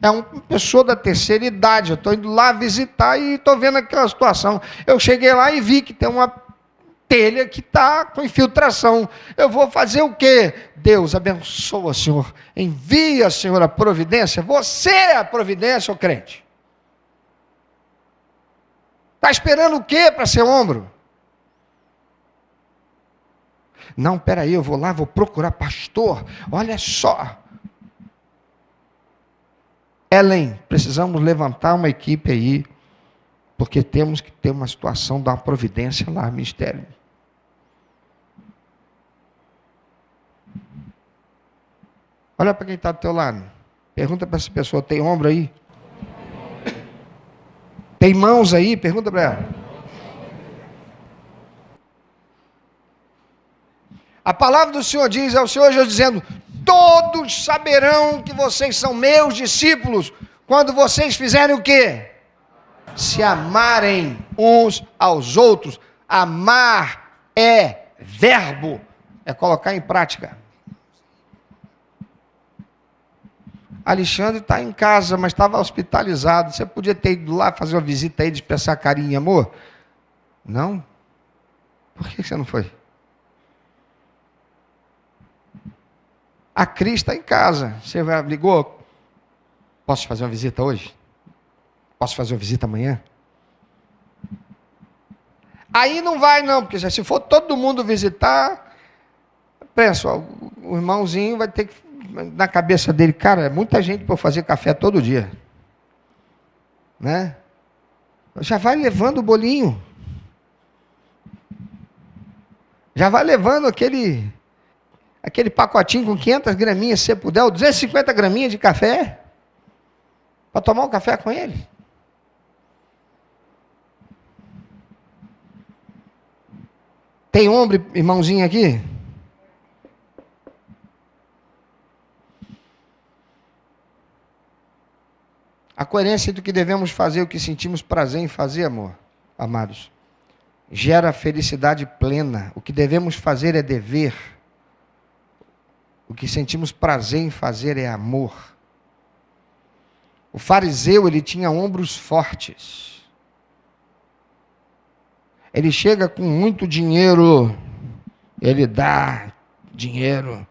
É uma pessoa da terceira idade. Eu estou indo lá visitar e estou vendo aquela situação. Eu cheguei lá e vi que tem uma telha que está com infiltração. Eu vou fazer o quê? Deus abençoa, Senhor. Envia, Senhor, a providência. Você é a providência, ô crente. Está esperando o quê para ser ombro? Não, peraí, eu vou lá, vou procurar pastor. Olha só. Ellen, precisamos levantar uma equipe aí, porque temos que ter uma situação, dar uma providência lá, ministério. Olha para quem está do teu lado. Pergunta para essa pessoa, tem ombro aí? Tem mãos aí? Pergunta para ela. A palavra do Senhor diz, é o Senhor Jesus dizendo, todos saberão que vocês são meus discípulos, quando vocês fizerem o quê? Se amarem uns aos outros. Amar é verbo, é colocar em prática. Alexandre está em casa, mas estava hospitalizado. Você podia ter ido lá fazer uma visita aí, expressar carinho e amor? Não? Por que você não foi? A Cris está em casa. Você ligou? Posso fazer uma visita hoje? Posso fazer uma visita amanhã? Aí não vai não, porque se for todo mundo visitar, pensa, o irmãozinho vai ter que, na cabeça dele, cara, é muita gente para eu fazer café todo dia. Né? Já vai levando o bolinho. Já vai levando aquele pacotinho com 500 graminhas, se você puder, ou 250 graminhas de café, para tomar um café com ele. Tem ombro, irmãozinho aqui? A coerência do que devemos fazer, o que sentimos prazer em fazer, amor, amados, gera felicidade plena. O que devemos fazer é dever. O que sentimos prazer em fazer é amor. O fariseu, ele tinha ombros fortes. Ele chega com muito dinheiro, ele dá dinheiro.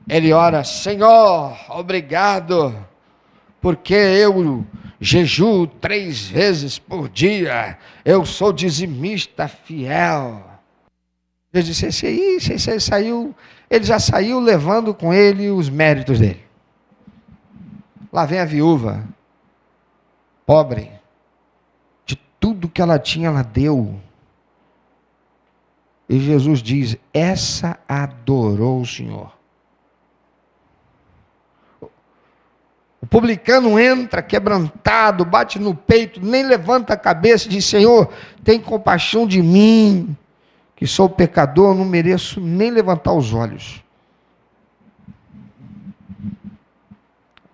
Ele ora, Senhor, obrigado, porque eu jejuo 3 vezes por dia, eu sou dizimista fiel. Eu disse, esse aí saiu, ele já saiu levando com ele os méritos dele. Lá vem a viúva, pobre, de tudo que ela tinha, ela deu. E Jesus diz, essa adorou o Senhor. O publicano entra quebrantado, bate no peito, nem levanta a cabeça e diz, Senhor, tem compaixão de mim, que sou pecador, não mereço nem levantar os olhos.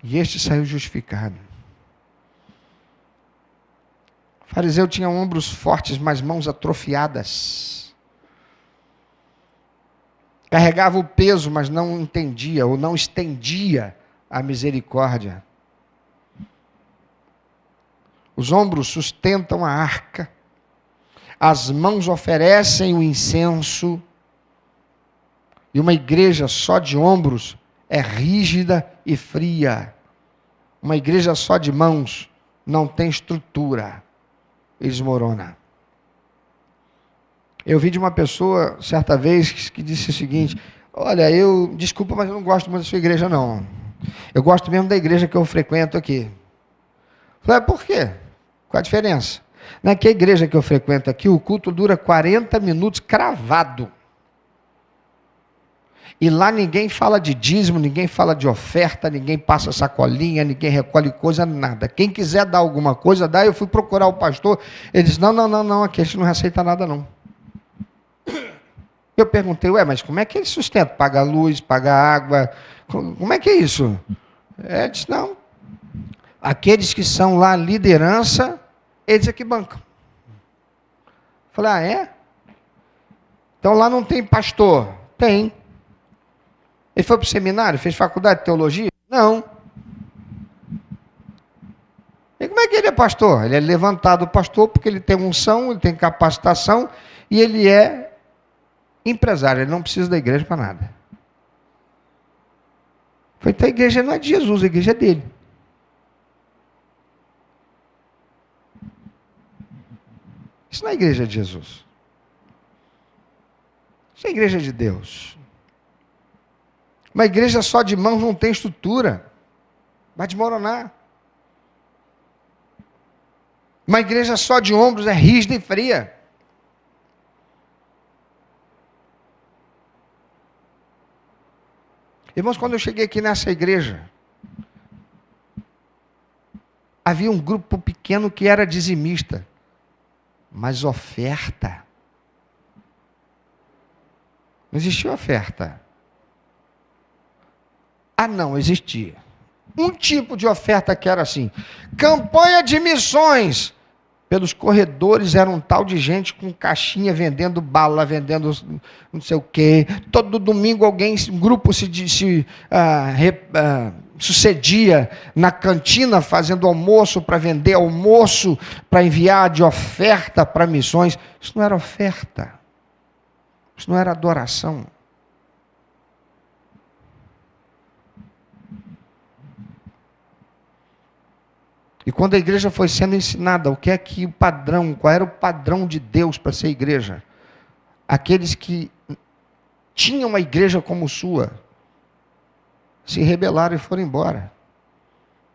E este saiu justificado. O fariseu tinha ombros fortes, mas mãos atrofiadas. Carregava o peso, mas não entendia, ou não estendia a misericórdia. Os ombros sustentam a arca. As mãos oferecem o incenso. E uma igreja só de ombros é rígida e fria. Uma igreja só de mãos não tem estrutura e desmorona. Eu vi de uma pessoa, certa vez, que disse o seguinte, olha, desculpa, mas eu não gosto muito da sua igreja, não. Eu gosto mesmo da igreja que eu frequento aqui. Falei, por quê? Qual a diferença? Naquela igreja que eu frequento aqui, o culto dura 40 minutos cravado. E lá ninguém fala de dízimo, ninguém fala de oferta, ninguém passa sacolinha, ninguém recolhe coisa, nada. Quem quiser dar alguma coisa, dá. Eu fui procurar o pastor, ele disse, não, aqui a gente não aceita nada não. Eu perguntei, mas como é que ele sustenta? Paga luz, paga água, como é que é isso? Ele disse, não. Aqueles que são lá liderança, eles é que bancam. Falei, é? Então lá não tem pastor? Tem. Ele foi para o seminário, fez faculdade de teologia? Não. E como é que ele é pastor? Ele é levantado pastor porque ele tem unção, ele tem capacitação e ele é empresário. Ele não precisa da igreja para nada. Então a igreja não é de Jesus, a igreja é dele. Isso não é a igreja de Jesus. Isso é a igreja de Deus. Uma igreja só de mãos não tem estrutura. Vai desmoronar. Uma igreja só de ombros é rígida e fria. Irmãos, quando eu cheguei aqui nessa igreja, havia um grupo pequeno que era dizimista, mas oferta. Não existia oferta. Ah, não, existia. Um tipo de oferta que era assim: campanha de missões. Pelos corredores era um tal de gente com caixinha vendendo bala, vendendo não sei o quê. Todo domingo um grupo sucedia na cantina fazendo almoço para vender almoço, para enviar de oferta para missões. Isso não era oferta. Isso não era adoração. E quando a igreja foi sendo ensinada, o que é que o padrão, qual era o padrão de Deus para ser igreja? Aqueles que tinham a igreja como sua, se rebelaram e foram embora.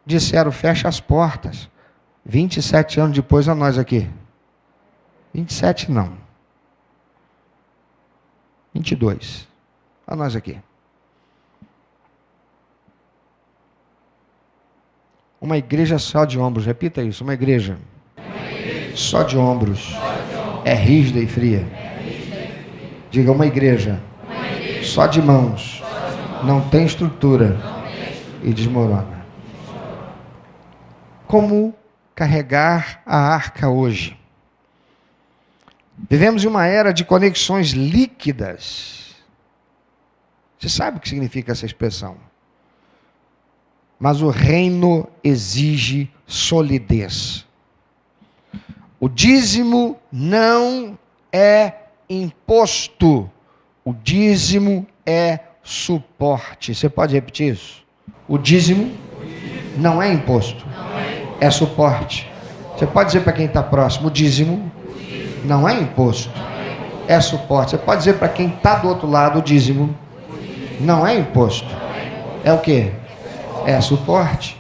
Disseram, fecha as portas. 27 anos depois a nós aqui. 27 não. 22. A nós aqui. Uma igreja só de ombros, repita isso, uma igreja só de ombros, é rígida e fria. Diga, uma igreja só de mãos, não tem estrutura e desmorona. Como carregar a arca hoje? Vivemos em uma era de conexões líquidas. Você sabe o que significa essa expressão? Mas o reino exige solidez. O dízimo não é imposto. O dízimo é suporte. Você pode repetir isso? O dízimo não é imposto. É suporte. Você pode dizer para quem está próximo, o dízimo não é imposto. É suporte. Você pode dizer para quem está do outro lado, o dízimo não é imposto. É o quê? É suporte.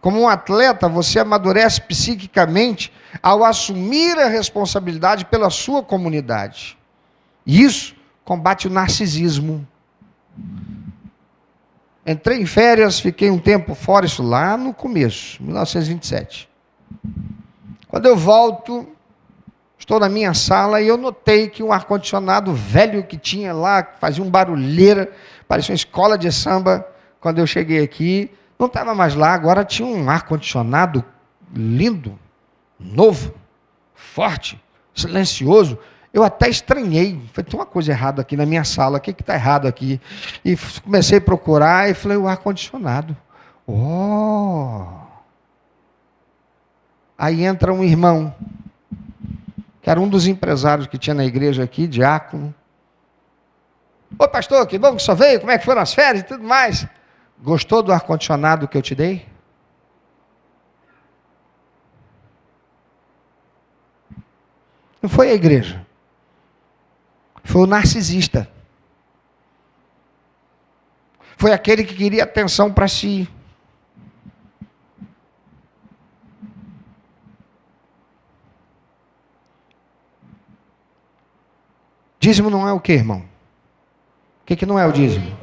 Como um atleta, você amadurece psiquicamente ao assumir a responsabilidade pela sua comunidade. E isso combate o narcisismo. Entrei em férias, fiquei um tempo fora, isso lá no começo, 1927. Quando eu volto, estou na minha sala e eu notei que um ar-condicionado velho que tinha lá, que fazia um barulheira, parecia uma escola de samba. Quando eu cheguei aqui, não estava mais lá, agora tinha um ar-condicionado lindo, novo, forte, silencioso. Eu até estranhei, falei, tem uma coisa errada aqui na minha sala, o que está errado aqui? E comecei a procurar e falei, o ar-condicionado. Oh! Aí entra um irmão, que era um dos empresários que tinha na igreja aqui, diácono. Ô pastor, que bom que só veio, como é que foram as férias e tudo mais? Gostou do ar-condicionado que eu te dei? Não foi a igreja. Foi o narcisista. Foi aquele que queria atenção para si. Dízimo não é o quê, irmão? O que não é o dízimo?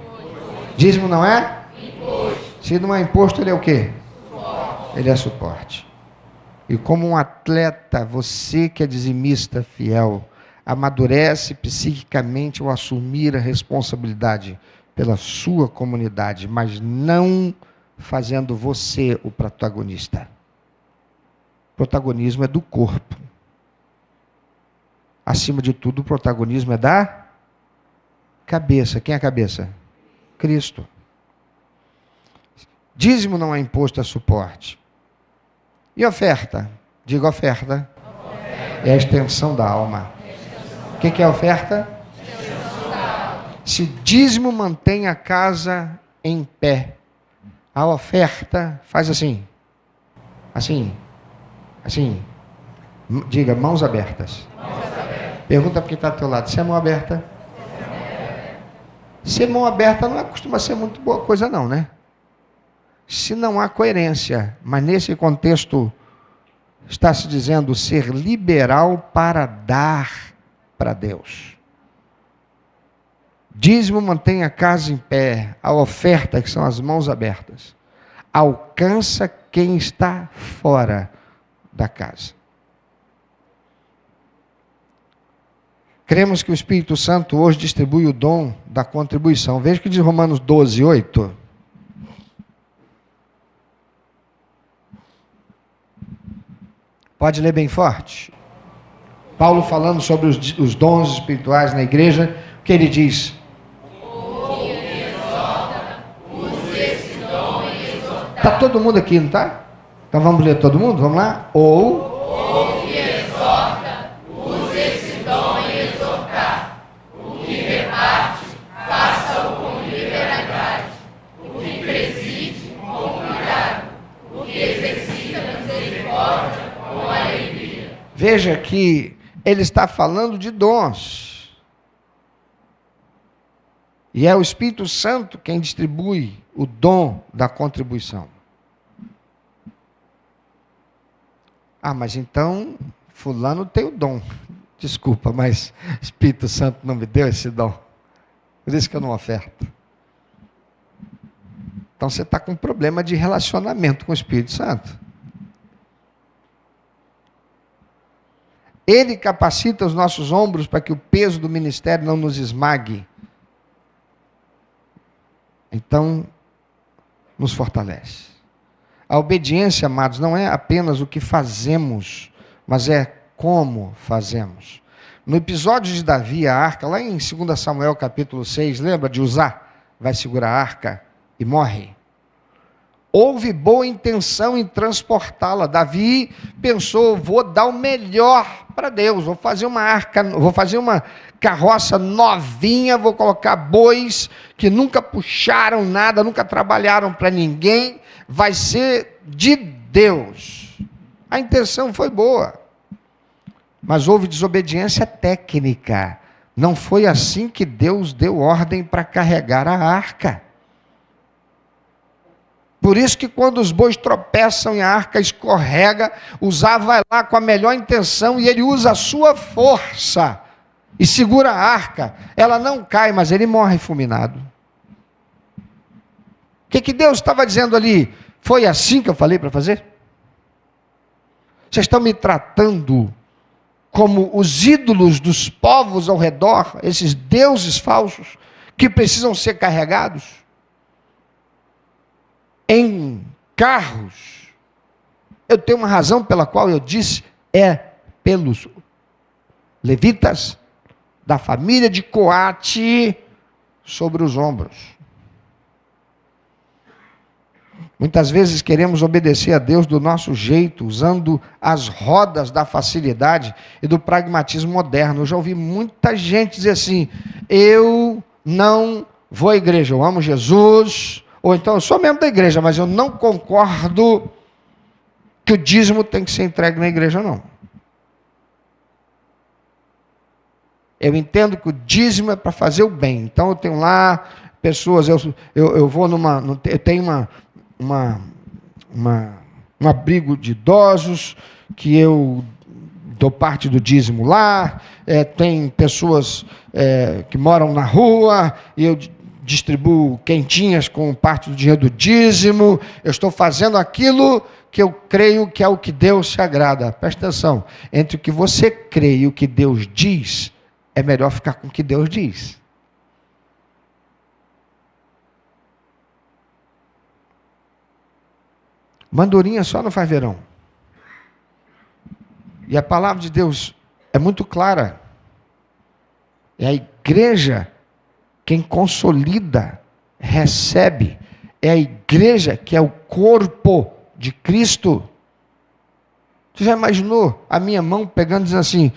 Dízimo não é? Se não é imposto, ele é o quê? Suporte. Ele é suporte. E como um atleta, você que é dizimista fiel, amadurece psiquicamente ao assumir a responsabilidade pela sua comunidade, mas não fazendo você o protagonista. O protagonismo é do corpo. Acima de tudo, o protagonismo é da cabeça. Quem é a cabeça? Cristo. Dízimo não é imposto, é suporte. E oferta? Diga oferta. É a extensão da alma. O que é oferta? Se o dízimo mantém a casa em pé, a oferta faz assim. Assim. Assim. Diga, mãos abertas. Pergunta para quem está ao teu lado, se é mão aberta? Ser mão aberta não costuma ser muito boa coisa não, né? Se não há coerência, mas nesse contexto está se dizendo ser liberal para dar para Deus. Dízimo mantém a casa em pé, a oferta, que são as mãos abertas, alcança quem está fora da casa. Cremos que o Espírito Santo hoje distribui o dom da contribuição. Veja o que diz Romanos 12, 8. Pode ler bem forte. Paulo falando sobre os dons espirituais na igreja, o que ele diz? Está todo mundo aqui, não está? Então vamos ler todo mundo? Vamos lá? Ou que exorta, use esse dom em exortar. O que reparte, faça-o com liberalidade. O que preside, com cuidado. O que exercita misericórdia, com alegria. Veja que ele está falando de dons. E é o Espírito Santo quem distribui o dom da contribuição. Ah, mas então, fulano tem o dom. Desculpa, mas o Espírito Santo não me deu esse dom. Por isso que eu não oferto. Então você está com um problema de relacionamento com o Espírito Santo. Ele capacita os nossos ombros para que o peso do ministério não nos esmague. Então, nos fortalece. A obediência, amados, não é apenas o que fazemos, mas é como fazemos. No episódio de Davi, a arca, lá em 2 Samuel capítulo 6, lembra de Uzá? Vai segurar a arca e morre. Houve boa intenção em transportá-la. Davi pensou, vou dar o melhor para Deus, vou fazer uma arca, vou fazer uma carroça novinha, vou colocar bois que nunca puxaram nada, nunca trabalharam para ninguém, vai ser de Deus. A intenção foi boa, mas houve desobediência técnica. Não foi assim que Deus deu ordem para carregar a arca. Por isso que quando os bois tropeçam e a arca escorrega, Uzá vai lá com a melhor intenção e ele usa a sua força e segura a arca. Ela não cai, mas ele morre fulminado. O que Deus estava dizendo ali? Foi assim que eu falei para fazer? Vocês estão me tratando como os ídolos dos povos ao redor, esses deuses falsos, que precisam ser carregados em carros. Eu tenho uma razão pela qual eu disse, é pelos levitas da família de Coate sobre os ombros. Muitas vezes queremos obedecer a Deus do nosso jeito, usando as rodas da facilidade e do pragmatismo moderno. Eu já ouvi muita gente dizer assim, eu não vou à igreja, eu amo Jesus, ou então eu sou membro da igreja, mas eu não concordo que o dízimo tem que ser entregue na igreja, não. Eu entendo que o dízimo é para fazer o bem. Então eu tenho lá pessoas, eu vou eu tenho um abrigo de idosos, que eu dou parte do dízimo lá, tem pessoas que moram na rua, e eu distribuo quentinhas com parte do dinheiro do dízimo, eu estou fazendo aquilo que eu creio que é o que Deus se agrada. Presta atenção, entre o que você crê e o que Deus diz, é melhor ficar com o que Deus diz. Mandorinha só não faz verão. E a palavra de Deus é muito clara. É a igreja quem consolida, recebe. É a igreja que é o corpo de Cristo. Você já imaginou a minha mão pegando e dizendo assim,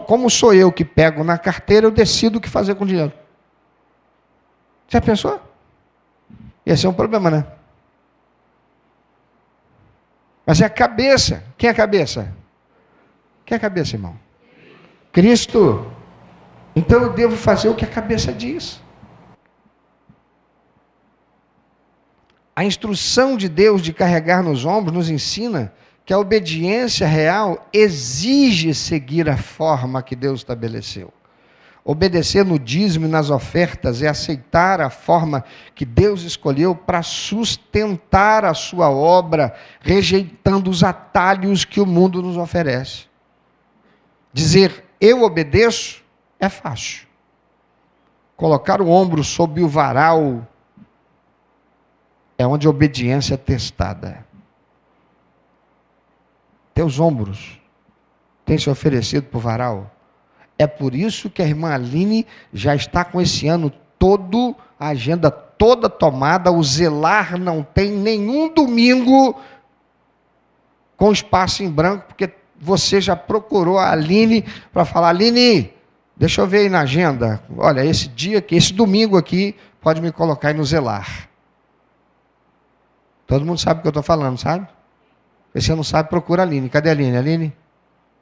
como sou eu que pego na carteira, eu decido o que fazer com o dinheiro. Já pensou? Ia ser um problema, né? Mas é a cabeça. Quem é a cabeça? Quem é a cabeça, irmão? Cristo. Então eu devo fazer o que a cabeça diz. A instrução de Deus de carregar nos ombros nos ensina que a obediência real exige seguir a forma que Deus estabeleceu. Obedecer no dízimo e nas ofertas é aceitar a forma que Deus escolheu para sustentar a sua obra, rejeitando os atalhos que o mundo nos oferece. Dizer eu obedeço é fácil. Colocar o ombro sob o varal é onde a obediência é testada. Teus ombros têm se oferecido para o varal. É por isso que a irmã Aline já está com esse ano todo, a agenda toda tomada, o zelar não tem nenhum domingo com espaço em branco, porque você já procurou a Aline para falar, Aline, deixa eu ver aí na agenda, olha, esse dia aqui, esse domingo aqui, pode me colocar aí no zelar. Todo mundo sabe o que eu estou falando, sabe? Se você não sabe, procura a Aline. Cadê a Aline? Aline?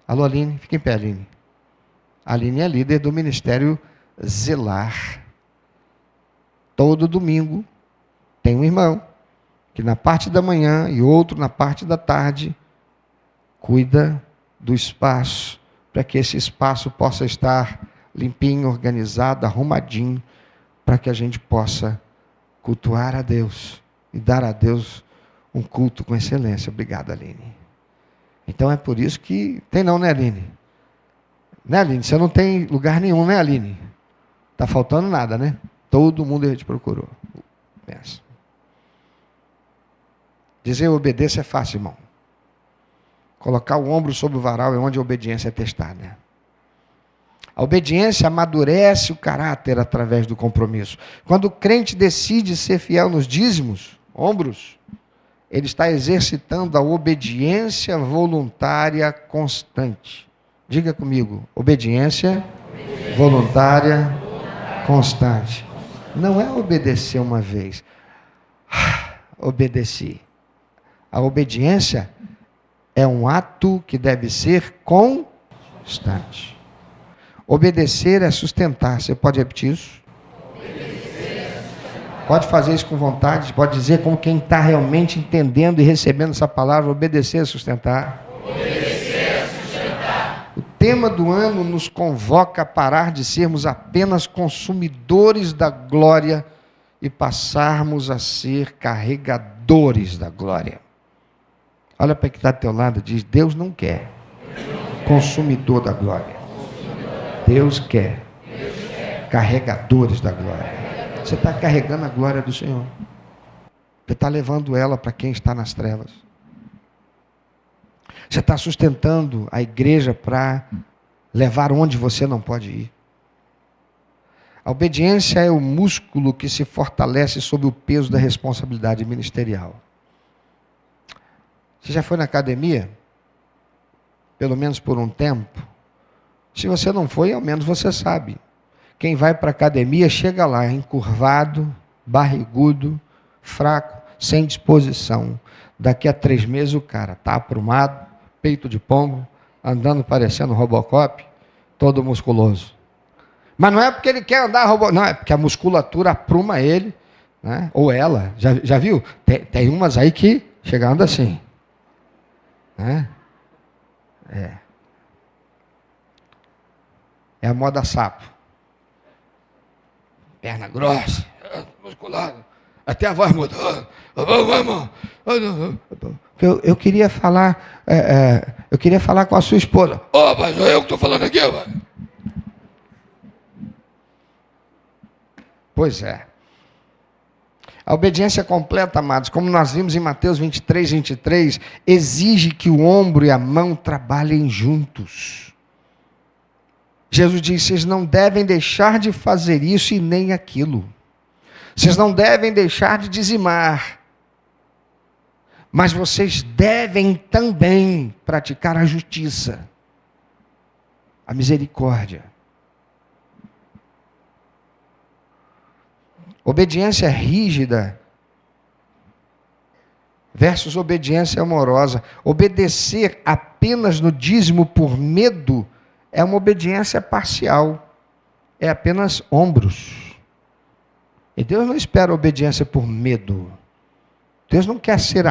Alô, Aline? Fica em pé, Aline. A Aline é líder do Ministério Zelar. Todo domingo tem um irmão que na parte da manhã e outro na parte da tarde cuida do espaço, para que esse espaço possa estar limpinho, organizado, arrumadinho, para que a gente possa cultuar a Deus e dar a Deus um culto com excelência. Obrigado, Aline. Então é por isso que... Tem não, né, Aline? Né, Aline? Você não tem lugar nenhum, né, Aline? Está faltando nada, né? Todo mundo te procurou. Pensa. Dizer obedeça é fácil, irmão. Colocar o ombro sobre o varal é onde a obediência é testada. A obediência amadurece o caráter através do compromisso. Quando o crente decide ser fiel nos dízimos, ombros, ele está exercitando a obediência voluntária constante. Diga comigo, obediência voluntária constante. Não é obedecer uma vez. Obedeci. A obediência é um ato que deve ser constante. Obedecer é sustentar. Você pode repetir isso? Pode fazer isso com vontade, pode dizer como quem está realmente entendendo e recebendo essa palavra. Obedecer é sustentar. Obedecer é sustentar. O tema do ano nos convoca a parar de sermos apenas consumidores da glória e passarmos a ser carregadores da glória. Olha para quem está do teu lado e diz, Deus não quer consumidor da glória. Deus quer carregadores da glória. Você está carregando a glória do Senhor. Você está levando ela para quem está nas trevas. Você está sustentando a igreja para levar onde você não pode ir. A obediência é o músculo que se fortalece sob o peso da responsabilidade ministerial. Você já foi na academia? Pelo menos por um tempo? Se você não foi, ao menos você sabe. Quem vai para a academia chega lá encurvado, barrigudo, fraco, sem disposição. Daqui a 3 meses o cara está aprumado, peito de pombo, andando parecendo Robocop, todo musculoso. Mas não é porque ele quer andar Robocop, não, é porque a musculatura apruma ele, né? Ou ela. Já viu? Tem umas aí que chegam andando assim. Né? É a moda sapo. Perna grossa, musculada, até a voz mudou. Eu queria falar, com a sua esposa. Mas sou eu que estou falando aqui, mano. Pois é. A obediência completa, amados, como nós vimos em Mateus 23, exige que o ombro e a mão trabalhem juntos. Jesus diz, vocês não devem deixar de fazer isso e nem aquilo. Vocês não devem deixar de dizimar. Mas vocês devem também praticar a justiça, a misericórdia. Obediência rígida versus obediência amorosa. Obedecer apenas no dízimo por medo é uma obediência parcial. É apenas ombros. E Deus não espera obediência por medo. Deus não quer ser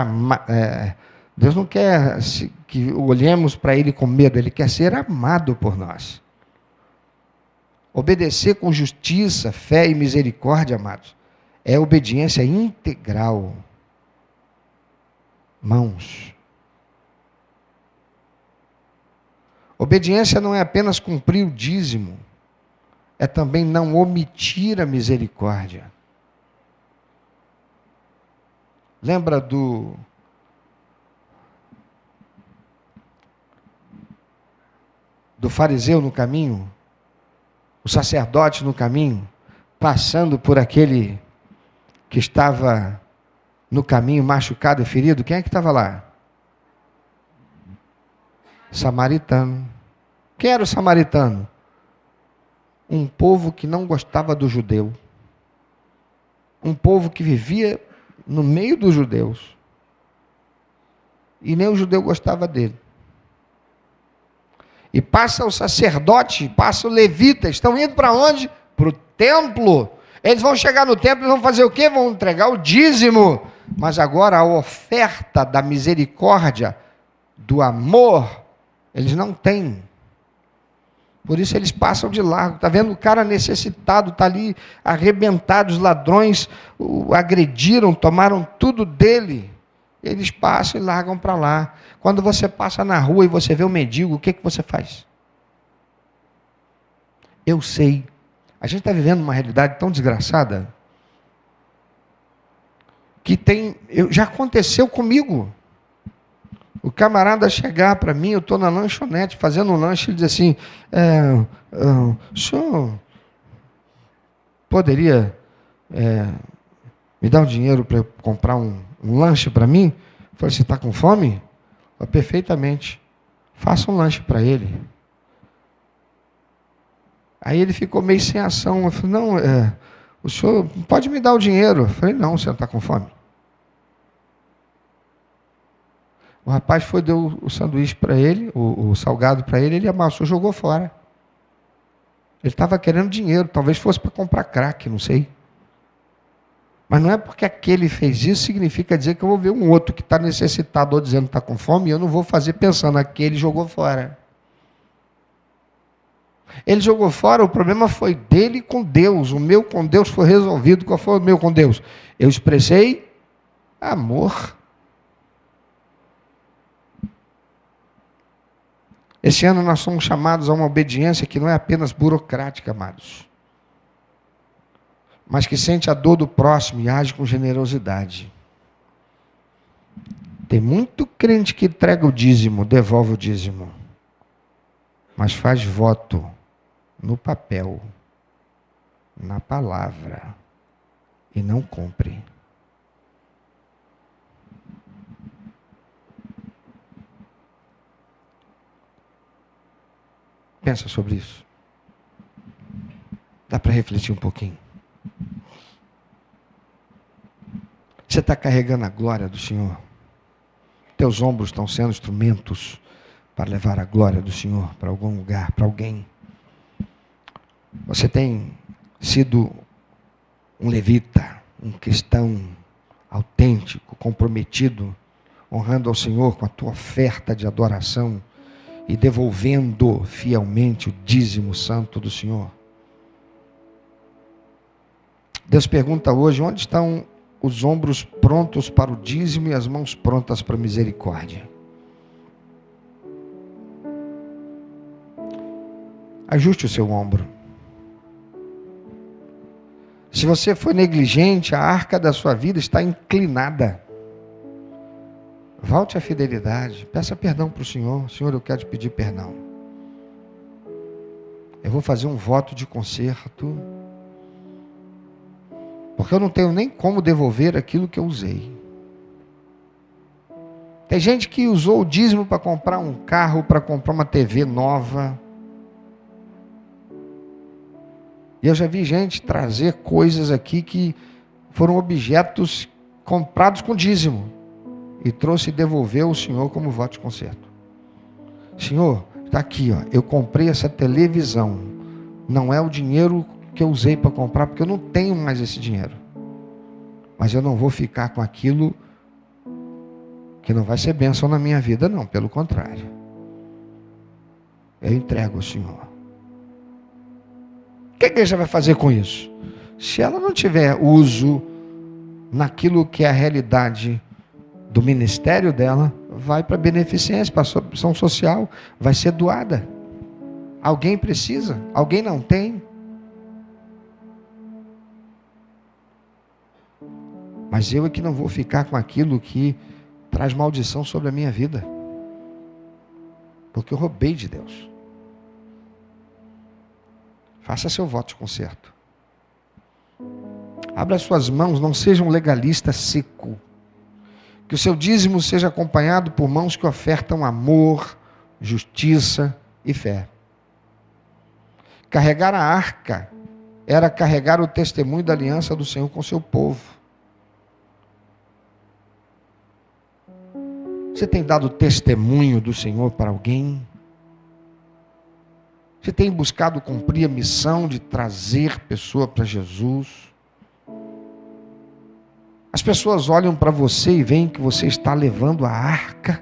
Deus não quer que olhemos para Ele com medo. Ele quer ser amado por nós. Obedecer com justiça, fé e misericórdia, amados, é obediência integral. Mãos. Obediência não é apenas cumprir o dízimo, é também não omitir a misericórdia. Lembra do fariseu no caminho? O sacerdote no caminho, passando por aquele que estava no caminho machucado e ferido. Quem é que estava lá? Samaritano. Quem era o samaritano? Um povo que não gostava do judeu. Um povo que vivia no meio dos judeus. E nem o judeu gostava dele. E passa o sacerdote, passa o levita, estão indo para onde? Para o templo. Eles vão chegar no templo e vão fazer o quê? Vão entregar o dízimo. Mas agora a oferta da misericórdia, do amor, eles não têm. Por isso eles passam de largo. Está vendo o cara necessitado, está ali arrebentado, os ladrões o agrediram, tomaram tudo dele. Eles passam e largam para lá. Quando você passa na rua e você vê um mendigo, o que você faz? Eu sei. A gente está vivendo uma realidade tão desgraçada que já aconteceu comigo. O camarada chegar para mim, eu estou na lanchonete fazendo um lanche, ele diz assim, o senhor poderia me dar um dinheiro para eu comprar um lanche para mim? Eu falei, você está com fome? Eu falei, perfeitamente. Faça um lanche para ele. Aí ele ficou meio sem ação. Eu falei, não, o senhor pode me dar o dinheiro? Eu falei, não, o senhor está com fome. O rapaz deu o sanduíche para ele, o salgado para ele amassou, jogou fora. Ele estava querendo dinheiro, talvez fosse para comprar crack, não sei. Mas não é porque aquele fez isso, significa dizer que eu vou ver um outro que está necessitado ou dizendo que está com fome, e eu não vou fazer pensando, aquele jogou fora. Ele jogou fora, o problema foi dele com Deus, o meu com Deus foi resolvido. Qual foi o meu com Deus? Eu expressei amor. Esse ano nós somos chamados a uma obediência que não é apenas burocrática, amados, mas que sente a dor do próximo e age com generosidade. Tem muito crente que entrega o dízimo, devolve o dízimo, mas faz voto no papel, na palavra, e não cumpre. Pensa sobre isso. Dá para refletir um pouquinho. Você está carregando a glória do Senhor. Teus ombros estão sendo instrumentos para levar a glória do Senhor para algum lugar, para alguém. Você tem sido um levita, um cristão autêntico, comprometido, honrando ao Senhor com a tua oferta de adoração e devolvendo fielmente o dízimo santo do Senhor. Deus pergunta hoje, onde estão os ombros prontos para o dízimo e as mãos prontas para a misericórdia? Ajuste o seu ombro. Se você foi negligente, a arca da sua vida está inclinada. Volte à fidelidade, peça perdão para o Senhor. Senhor, eu quero te pedir perdão. Eu vou fazer um voto de conserto, porque eu não tenho nem como devolver aquilo que eu usei. Tem gente que usou o dízimo para comprar um carro, para comprar uma TV nova. E eu já vi gente trazer coisas aqui que foram objetos comprados com dízimo. E trouxe e devolveu ao Senhor como voto de conserto. Senhor, está aqui, ó, eu comprei essa televisão. Não é o dinheiro que eu usei para comprar, porque eu não tenho mais esse dinheiro. Mas eu não vou ficar com aquilo que não vai ser bênção na minha vida, não. Pelo contrário. Eu entrego ao Senhor. O que a igreja vai fazer com isso? Se ela não tiver uso naquilo que é a realidade do ministério dela, vai para beneficência, para ação social, vai ser doada. Alguém precisa, alguém não tem. Mas eu é que não vou ficar com aquilo que traz maldição sobre a minha vida, porque eu roubei de Deus. Faça seu voto de conserto. Abra suas mãos, não seja um legalista seco. Que o seu dízimo seja acompanhado por mãos que ofertam amor, justiça e fé. Carregar a arca era carregar o testemunho da aliança do Senhor com seu povo. Você tem dado testemunho do Senhor para alguém? Você tem buscado cumprir a missão de trazer pessoa para Jesus? As pessoas olham para você e veem que você está levando a arca.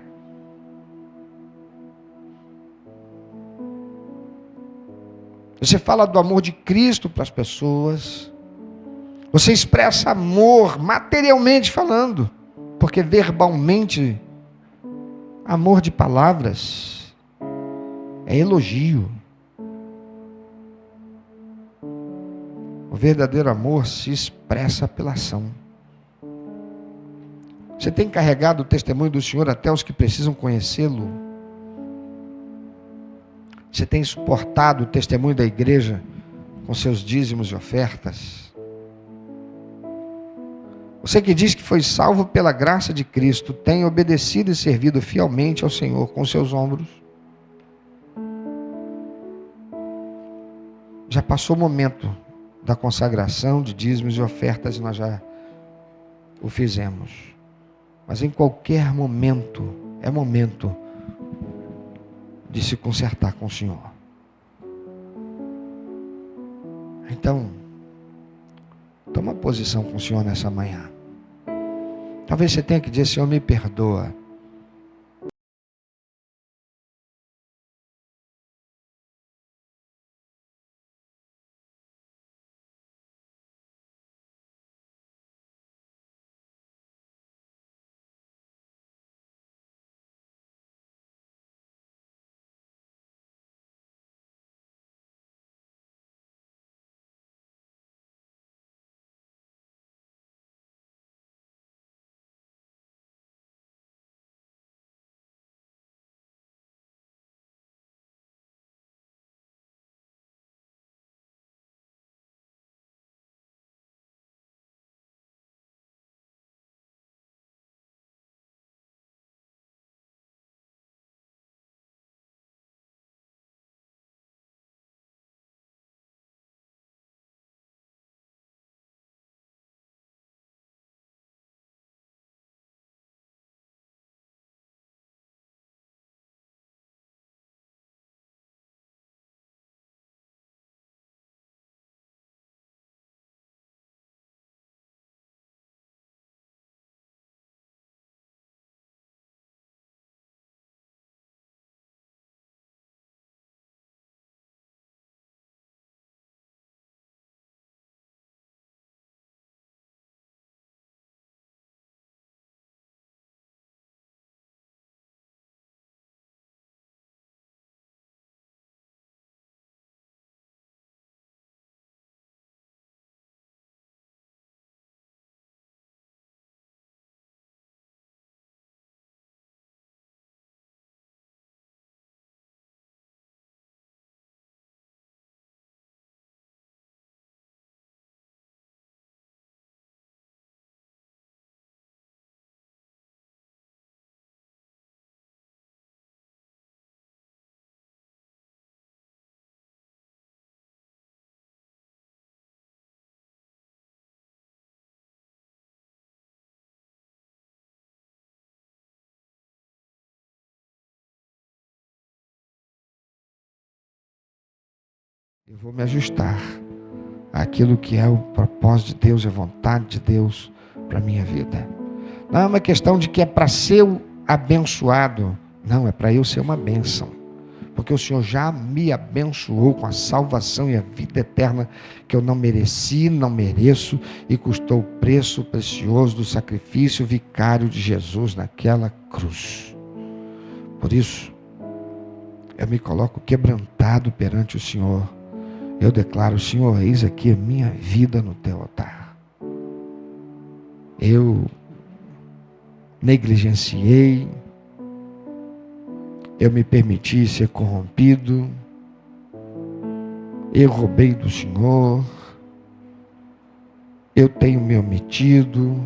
Você fala do amor de Cristo para as pessoas. Você expressa amor materialmente falando, porque verbalmente, amor de palavras é elogio. O verdadeiro amor se expressa pela ação. Você tem carregado o testemunho do Senhor até os que precisam conhecê-lo? Você tem suportado o testemunho da igreja com seus dízimos e ofertas? Você que diz que foi salvo pela graça de Cristo, tem obedecido e servido fielmente ao Senhor com seus ombros? Já passou o momento da consagração de dízimos e ofertas e nós já o fizemos. Mas em qualquer momento, é momento de se consertar com o Senhor. Então, toma posição com o Senhor nessa manhã. Talvez você tenha que dizer: Senhor, me perdoa. Eu vou me ajustar àquilo que é o propósito de Deus, a vontade de Deus para a minha vida. Não é uma questão de que é para ser abençoado. Não, é para eu ser uma bênção. Porque o Senhor já me abençoou com a salvação e a vida eterna que eu não mereci, não mereço, e custou o preço precioso do sacrifício vicário de Jesus naquela cruz. Por isso, eu me coloco quebrantado perante o Senhor. Eu declaro: Senhor, eis aqui a minha vida no teu altar. Eu negligenciei, eu me permiti ser corrompido, eu roubei do Senhor, eu tenho me omitido,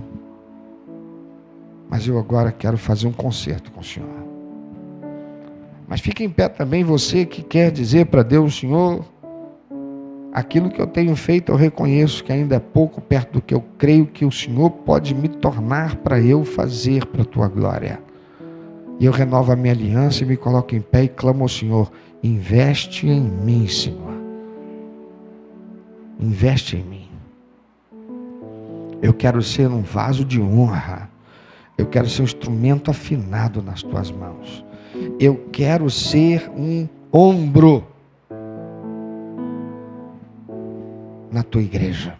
mas eu agora quero fazer um concerto com o Senhor. Mas fique em pé também você que quer dizer para Deus: Senhor, aquilo que eu tenho feito eu reconheço que ainda é pouco perto do que eu creio que o Senhor pode me tornar para eu fazer para a tua glória. E eu renovo a minha aliança e me coloco em pé e clamo ao Senhor: investe em mim, Senhor. Investe em mim. Eu quero ser um vaso de honra. Eu quero ser um instrumento afinado nas tuas mãos. Eu quero ser um ombro na tua igreja.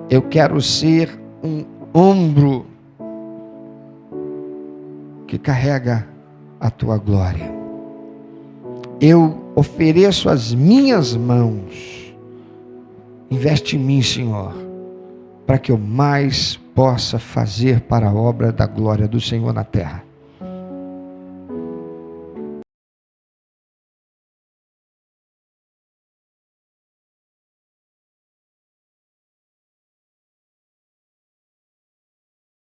Eu quero ser um ombro que carrega a tua glória. Eu ofereço as minhas mãos. Investe em mim, Senhor, para que eu mais possa fazer para a obra da glória do Senhor na terra.